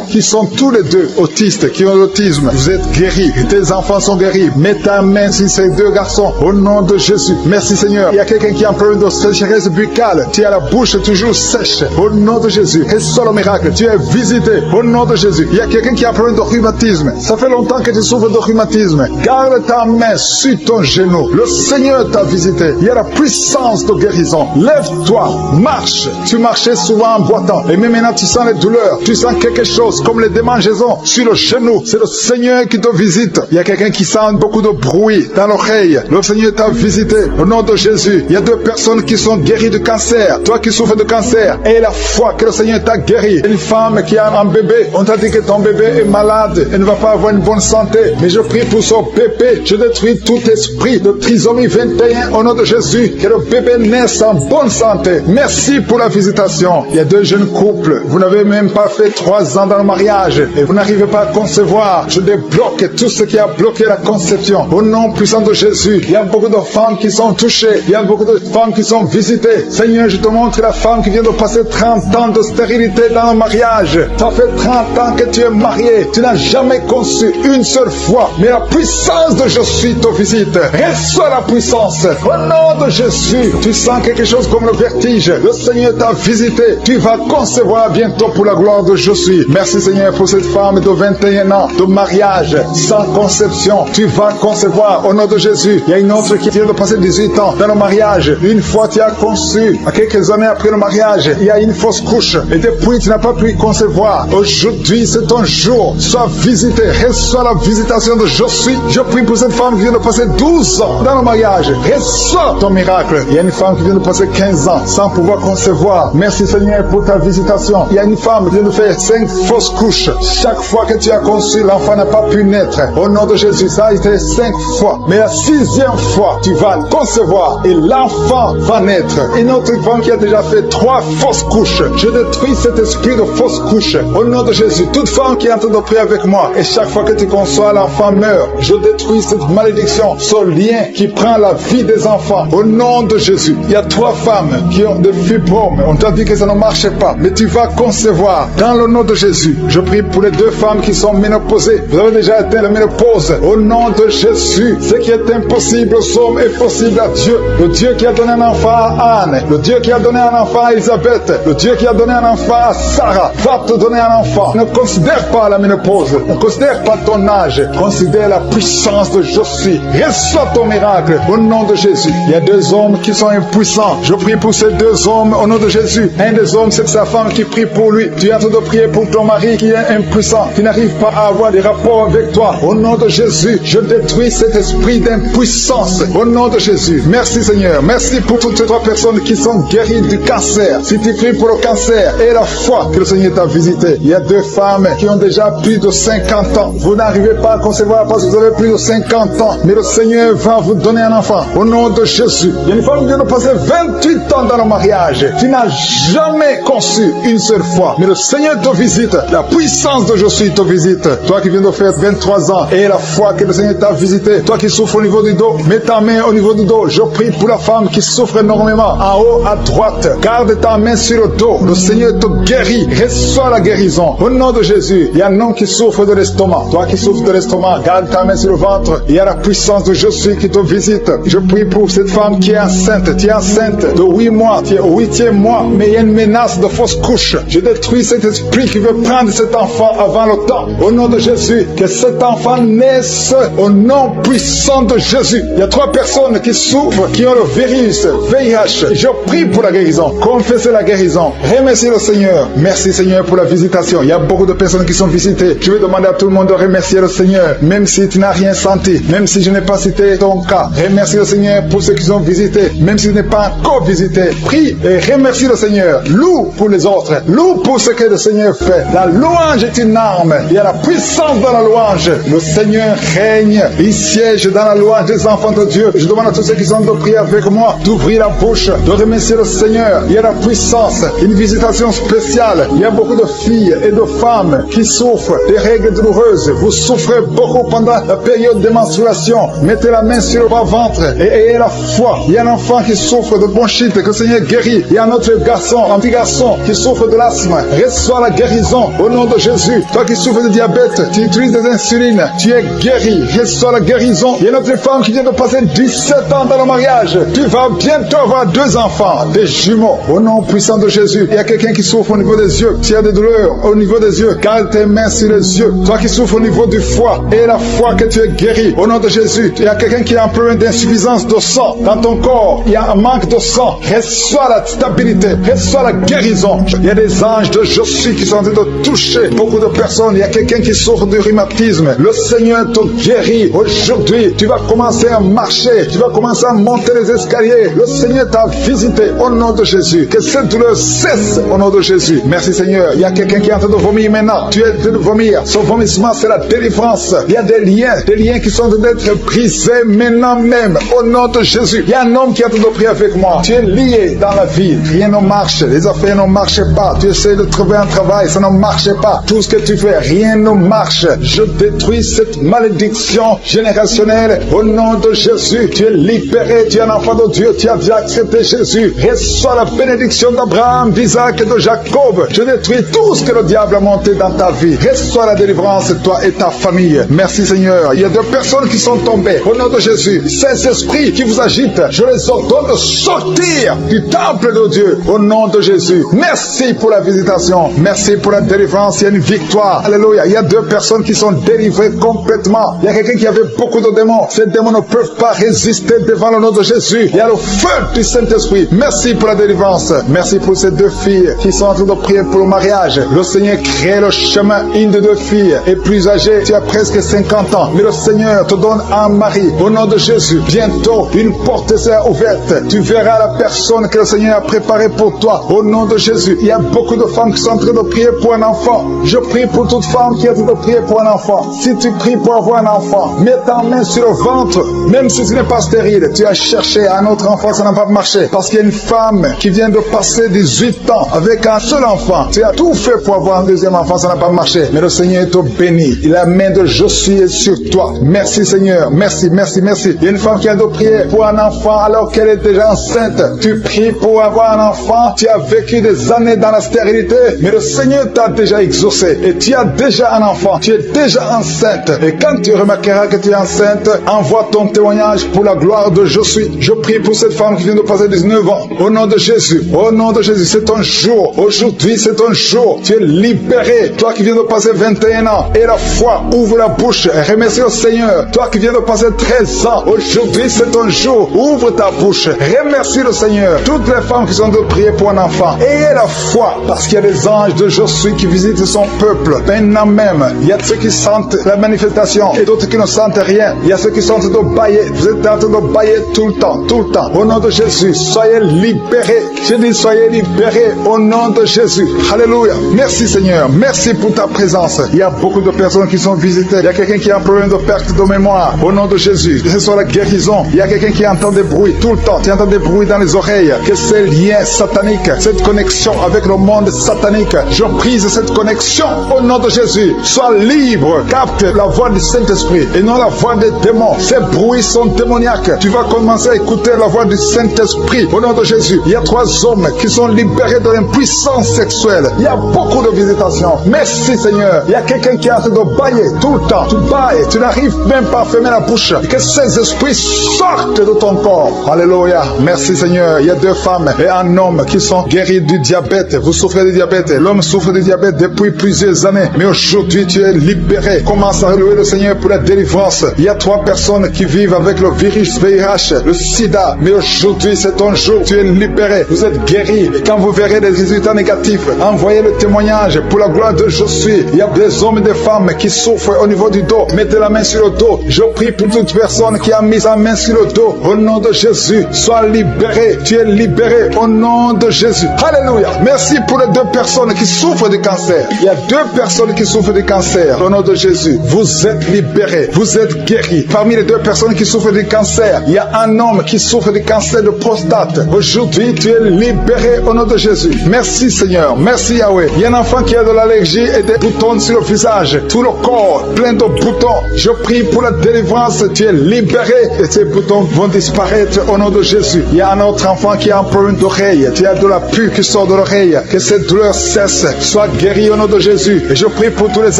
qui sont tous les 2 autistes, qui ont l'autisme. Vous êtes guéris. Tes enfants sont guéris. Mets ta main sur ces 2 garçons. Au nom de Jésus. Merci Seigneur. Il y a quelqu'un qui a un problème de sécheresse buccale. Tu as la bouche toujours sèche. Au nom de Jésus. Reçois le miracle. Tu es visité. Au nom de Jésus. Il y a quelqu'un qui a un problème de rhumatisme. Ça fait longtemps que tu souffres de rhumatisme. Garde ta main sur ton genou. Le Seigneur t'a visité. Il y a la puissance de guérison. Lève-toi. Marche. Tu marchais souvent en boitant. Et même maintenant tu sens les douleurs. Tu sens quelque chose comme les démangeaisons sur le genou. C'est le Seigneur qui te visite. Il y a quelqu'un qui sent beaucoup de bruit dans l'oreille. Le Seigneur t'a visité. Au nom de Jésus. Il y a 2 personnes qui sont guéries de cancer. Toi qui souffres de cancer. Et la foi que le Seigneur t'a guéri. Une femme qui a un bébé. On t'a dit que ton bébé est malade. Elle ne va pas avoir une bonne santé. Mais je prie pour son bébé. Je détruis tout esprit de trisomie 21 au nom de Jésus. Que le bébé naisse en bonne santé. Merci pour la visitation. Il y a 2 jeunes couples. Vous n'avez même pas fait 3 ans dans le mariage. Et vous n'arrivez pas à concevoir. Je débloque tout ce qui a bloqué la conception. Au nom puissant de Jésus. Il y a beaucoup de femmes qui sont touchées. Il y a beaucoup de femmes qui sont visitées. Seigneur, je te montre la femme qui vient de passer 30 ans de stérilité dans le mariage. Ça fait 30 ans que tu es marié. Tu n'as jamais conçu une seule fois. Mais la puissance de Jésus te visite. Reçois la puissance. Au nom de Jésus. Tu sens quelque chose comme le vertige. Le Seigneur t'a visité. Tu vas concevoir bientôt pour la gloire de Jésus. Merci Seigneur pour cette femme de 21 ans de mariage sans conception. Tu vas concevoir au nom de Jésus. Il y a une autre qui vient de passer 18 ans dans le mariage. Une fois tu as conçu, à quelques années après le mariage, il y a une fausse couche. Et depuis tu n'as pas pu concevoir. Aujourd'hui c'est ton jour. Sois visité. Reçois la visitation de Jésus. Je prie pour cette femme qui vient de passer 12 ans dans le mariage. Reçois ton miracle. Il y a une femme qui vient de passer 15 ans sans pouvoir concevoir. Merci Seigneur pour ta visitation. Il y a une femme qui vient de faire 5 fausses couches. Chaque fois que tu as conçu, l'enfant n'a pas pu naître. Au nom de Jésus, ça a été 5 fois. Mais la 6e fois, tu vas concevoir et l'enfant va naître. Une autre femme qui a déjà fait 3 fausses couches. Je détruis cet esprit de fausses couches. Au nom de Jésus, toute femme qui est en train de prier avec moi, et chaque fois que tu conçois, l'enfant meurt. Je détruis cette malédiction, ce lien qui prend la vie des enfants. Au nom de Jésus, il y a 3 femmes qui ont des fibromes. On t'a dit que ça ne marchait pas, mais tu vas concevoir dans le nom de Jésus. Je prie pour les 2 femmes qui sont ménopausées. Vous avez déjà atteint la ménopause. Au nom de Jésus, ce qui est impossible aux hommes est possible à Dieu. Le Dieu qui a donné un enfant à Anne, le Dieu qui a donné un enfant à Elisabeth, le Dieu qui a donné un enfant à Sarah, va te donner un enfant. Ne considère pas la ménopause, ne considère pas ton âge, considère la puissance de Jésus. Reçois ton miracle au nom de Jésus. Il y a 2 hommes qui sont impuissants. Je prie pour ces 2 hommes au nom nom de Jésus. Un des hommes, c'est sa femme qui prie pour lui. Tu es en train de prier pour ton mari qui est impuissant, qui n'arrive pas à avoir des rapports avec toi. Au nom de Jésus, je détruis cet esprit d'impuissance. Au nom de Jésus. Merci Seigneur. Merci pour toutes ces 3 personnes qui sont guéries du cancer. Si tu pries pour le cancer et la foi que le Seigneur t'a visité. Il y a 2 femmes qui ont déjà plus de 50 ans. Vous n'arrivez pas à concevoir parce que vous avez plus de 50 ans. Mais le Seigneur va vous donner un enfant. Au nom de Jésus. Il y a une femme qui vient de passer 28 ans dans le mariage. Tu n'as jamais conçu une seule fois. Mais le Seigneur te visite. La puissance de Jésus te visite. Toi qui viens de faire 23 ans et la foi que le Seigneur t'a visité. Toi qui souffres au niveau du dos. Mets ta main au niveau du dos. Je prie pour la femme qui souffre énormément. En haut à droite. Garde ta main sur le dos. Le Seigneur te guérit. Reçois la guérison. Au nom de Jésus. Il y a un homme qui souffre de l'estomac. Toi qui souffres de l'estomac. Garde ta main sur le ventre. Il y a la puissance de Jésus qui te visite. Je prie pour cette femme qui est enceinte. Tu es enceinte de 8 mois. Tu es au 8e mois. Mais il y a une menace de fausse couche. Je détruis cet esprit qui veut prendre cet enfant avant le temps. Au nom de Jésus. Que cet enfant naisse au nom puissant de Jésus. Il y a 3 personnes qui souffrent, qui ont le virus, VIH. Je prie pour la guérison. Confessez la guérison. Remerciez le Seigneur. Merci Seigneur pour la visitation. Il y a beaucoup de personnes qui sont visitées. Je vais demander à tout le monde de remercier le Seigneur. Même si tu n'as rien senti. Même si je n'ai pas cité ton cas. Remercie le Seigneur pour ceux qui sont visités. Même si tu n'es pas encore visité. Prie et remercie le Seigneur. Loue pour les autres. Loue pour ce que le Seigneur fait. La louange est une arme. Il y a la puissance dans la louange. Le Seigneur règne. Il siège dans la louange des enfants de Dieu. Je demande à tous ceux qui sont de prier avec moi d'ouvrir la bouche, de remercier le Seigneur. Il y a la puissance, une visitation spéciale. Il y a beaucoup de filles et de femmes qui souffrent des règles douloureuses. Vous souffrez beaucoup pendant la période de menstruation. Mettez la main sur le bas-ventre et ayez la foi. Il y a un enfant qui souffre de bronchite, que le Seigneur guérit. Il y a un autre garçon, un petit garçon qui souffre de l'asthme. Reçois la guérison au nom de Jésus. Toi qui souffres de diabète, tu utilises des insulines, tu es guéri. Reçois la guérison. Il y a une autre femme qui vient de passer 17 ans dans le mariage. Tu vas bientôt avoir 2 enfants, des jumeaux. Au nom puissant de Jésus. Il y a quelqu'un qui souffre au niveau des yeux. Tu as des douleurs au niveau des yeux. Garde tes mains sur les yeux. Toi qui souffres au niveau du foie et la foi que tu es guéri. Au nom de Jésus. Il y a quelqu'un qui a un problème d'insuffisance de sang dans ton corps. Il y a un manque de sang. Reçois la stabilité. Reçois la guérison. Il y a des anges de Jésus qui sont en train de toucher beaucoup de personnes. Il y a quelqu'un qui souffre du rhumatisme. Le Seigneur te guérit. Aujourd'hui, tu vas commencer à marcher. Tu vas commencer à monter les escaliers. Le Seigneur t'a visité au nom de Jésus. Que cette douleur cesse au nom de Jésus. Merci Seigneur. Il y a quelqu'un qui est en train de vomir maintenant. Tu es en train de vomir. Son vomissement, c'est la délivrance. Il y a des liens qui sont en train d'être brisés maintenant même. Au nom de Jésus. Il y a un homme qui est en train de prier avec moi. Tu es lié dans la vie. Rien ne marche. Les affaires ne marchent pas. Tu essaies de trouver un travail. Ça ne marche pas. Tout ce que tu fais, rien ne marche. Je détruis cette malédiction générationnelle au nom de Jésus. Tu es libéré. Tu es un enfant de Dieu. Tu as bien accepté Jésus. Reçois la bénédiction d'Abraham, d'Isaac et de Jacob. Je détruis tout ce que le diable a monté dans ta vie. Reçois la délivrance, toi et ta famille. Merci Seigneur. Il y a 2 personnes qui sont tombées. Au nom de Jésus. Ces esprits qui vous agitent, je les ordonne de sortir du temple de Dieu. Au nom de Jésus. Merci pour la visitation. Merci pour la délivrance. Il y a une victoire. Alléluia. Il y a 2 personnes qui sont délivrées complètement. Il y a quelqu'un qui avait beaucoup de démons. Ces démons ne peuvent pas résister devant le nom de Jésus. Il y a le feu du Saint-Esprit. Merci pour la délivrance. Merci pour ces 2 filles qui sont en train de prier pour le mariage. Le Seigneur crée le chemin. Une de 2 filles est plus âgée. Tu as presque 50 ans. Mais le Seigneur te donne un mari. Au nom de Jésus. Bientôt, une porte sera ouverte. Tu verras la personne que le Seigneur a préparée pour toi. Au nom de Jésus. Il y a beaucoup de femmes qui sont en train de prier pour un enfant. Je prie pour toute femme qui est en train de prier pour un enfant. Si tu pries pour avoir un enfant, mets ta main sur le ventre. Même si tu n'es pas stérile, tu as cherché un autre enfant, ça n'a pas marché. Parce qu'il y a une femme qui vient de passer 18 ans avec un seul enfant. Tu as tout fait pour avoir un deuxième enfant, ça n'a pas marché. Mais le Seigneur te bénit. La main de Jésus est sur toi. Merci Seigneur. Merci, merci, merci. Il y a une femme qui a de prier pour un enfant alors qu'elle est déjà enceinte. Tu pries pour avoir un enfant. Tu as vécu des années dans la stérilité. Mais le Seigneur t'a déjà exaucé. Et tu as déjà un enfant. Tu es déjà enceinte. Et quand tu remarqueras que tu es enceinte, envoie ton témoignage pour la gloire de Jésus. Je prie pour cette femme qui vient de passer 19 ans. Au nom de Jésus. Au nom de Jésus. C'est ton jour. Aujourd'hui, c'est ton jour. Tu es libéré. Toi qui viens de passer 21 ans. Et la foi, ouvre la bouche. Et remercie le Seigneur. Toi qui viens de passer 13 ans. Aujourd'hui, c'est ton jour. Ouvre ta bouche. Remercie le Seigneur. Toutes les femmes qui besoin de prier pour un enfant, ayez la foi, parce qu'il y a des anges de Josué qui visitent son peuple. Maintenant même, il y a ceux qui sentent la manifestation et d'autres qui ne sentent rien. Il y a ceux qui sentent de bailler. Vous êtes en train de bailler tout le temps, tout le temps. Au nom de Jésus, soyez libérés. Je dis soyez libérés au nom de Jésus. Alléluia. Merci Seigneur. Merci pour ta présence. Il y a beaucoup de personnes qui sont visitées. Il y a quelqu'un qui a un problème de perte de mémoire. Au nom de Jésus, que ce soit la guérison. Il y a quelqu'un qui entend des bruits tout le temps. Tu entends des bruits dans les oreilles. Que ces liens sataniques, cette connexion avec le monde satanique, je brise cette connexion au nom de Jésus. Sois libre. Capte la voix du Saint-Esprit et non la voix des démons. Ces bruits sont démoniaques. Tu vas commencer à écouter la voix du Saint-Esprit au nom de Jésus. Il y a 3 hommes qui sont libérés de l'impuissance sexuelle. Il y a beaucoup de visitations. Merci Seigneur. Il y a quelqu'un qui est en train de bailler tout le temps. Tu bailles, tu n'arrives même pas à fermer la bouche. Et que ces esprits sortent de ton corps. Alléluia. Merci Seigneur. Il y a 2 femmes et un homme qui sont guéris du diabète. Vous souffrez du diabète. L'homme souffre du diabète depuis plusieurs années. Mais aujourd'hui tu es libéré. Commence à louer le Seigneur pour la délivrance. Il y a 3 personnes qui vivent avec le virus VIH, le sida. Mais aujourd'hui c'est ton jour. Tu es libéré. Vous êtes guéri. Et quand vous verrez des résultats négatifs, envoyez le témoignage pour la gloire de Josué. Il y a des hommes et des femmes qui souffrent au niveau du dos. Mettez la main sur le dos. Je prie pour toute personne qui a mis sa main sur le dos. Au nom de Jésus, sois libéré. Tu es libéré au nom de Jésus. Alléluia. Merci pour les 2 personnes qui souffrent du cancer. Il y a 2 personnes qui souffrent du cancer. Au nom de Jésus, vous êtes libérés. Vous êtes guéris. Parmi les 2 personnes qui souffrent du cancer, il y a un homme qui souffre du cancer de prostate. Aujourd'hui, tu es libéré au nom de Jésus. Merci Seigneur. Merci Yahweh. Il y a un enfant qui a de l'allergie et des boutons sur le visage. Tout le corps plein de boutons. Je prie pour la délivrance. Tu es libéré et ces boutons vont disparaître au nom de Jésus. Il y a un autre enfant qui a un problème d'oreille. Tu as de la pus qui sort de l'oreille. Que cette douleur cesse. Sois guéri au nom de Jésus. Et je prie pour tous les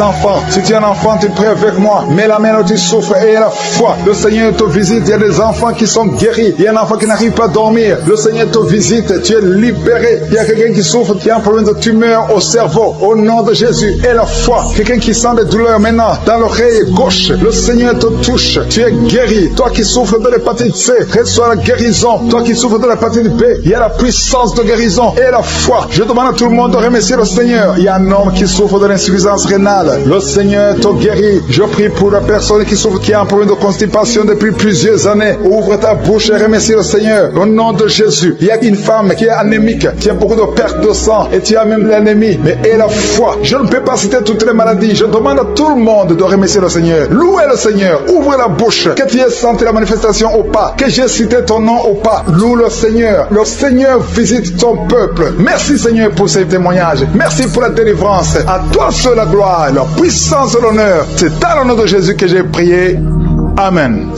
enfants. Si tu es un enfant, tu pries avec moi. Mets la main là où tu souffres et la foi. Le Seigneur te visite. Il y a des enfants qui sont guéris. Il y a un enfant qui n'arrive pas à dormir. Le Seigneur te visite. Tu es libéré. Il y a quelqu'un qui souffre, qui a un problème de tumeur au cerveau. Au nom de Jésus. Et la foi. Quelqu'un qui sent des douleurs maintenant dans l'oreille gauche. Le Seigneur te touche. Tu es guéri. Toi qui souffres de l'hépatite C, reçois la guérison. Toi qui souffres de l'hépatite B, il y a la puissance de guérison et la foi. Je demande à tout le monde de remercier le Seigneur. Il y a un homme qui souffre de l'insuffisance rénale. Le Seigneur te guérit. Je prie pour la personne qui souffre, qui a un problème de constipation depuis plusieurs années. Ouvre ta bouche et remercie le Seigneur. Au nom de Jésus. Il y a une femme qui est anémique, qui a beaucoup de perte de sang et tu as même l'anémie. Mais aie la foi. Je ne peux pas citer toutes les maladies. Je demande à tout le monde de remercier le Seigneur. Louez le Seigneur. Ouvre la bouche. Que tu aies senti la manifestation ou pas. Que j'ai cité ton nom ou pas. Loue le Seigneur. Le Seigneur visite ton peuple. Merci Seigneur pour ces témoignages. Merci pour la délivrance. À toi seul la gloire, la puissance et l'honneur. C'est dans le nom de Jésus que j'ai prié. Amen.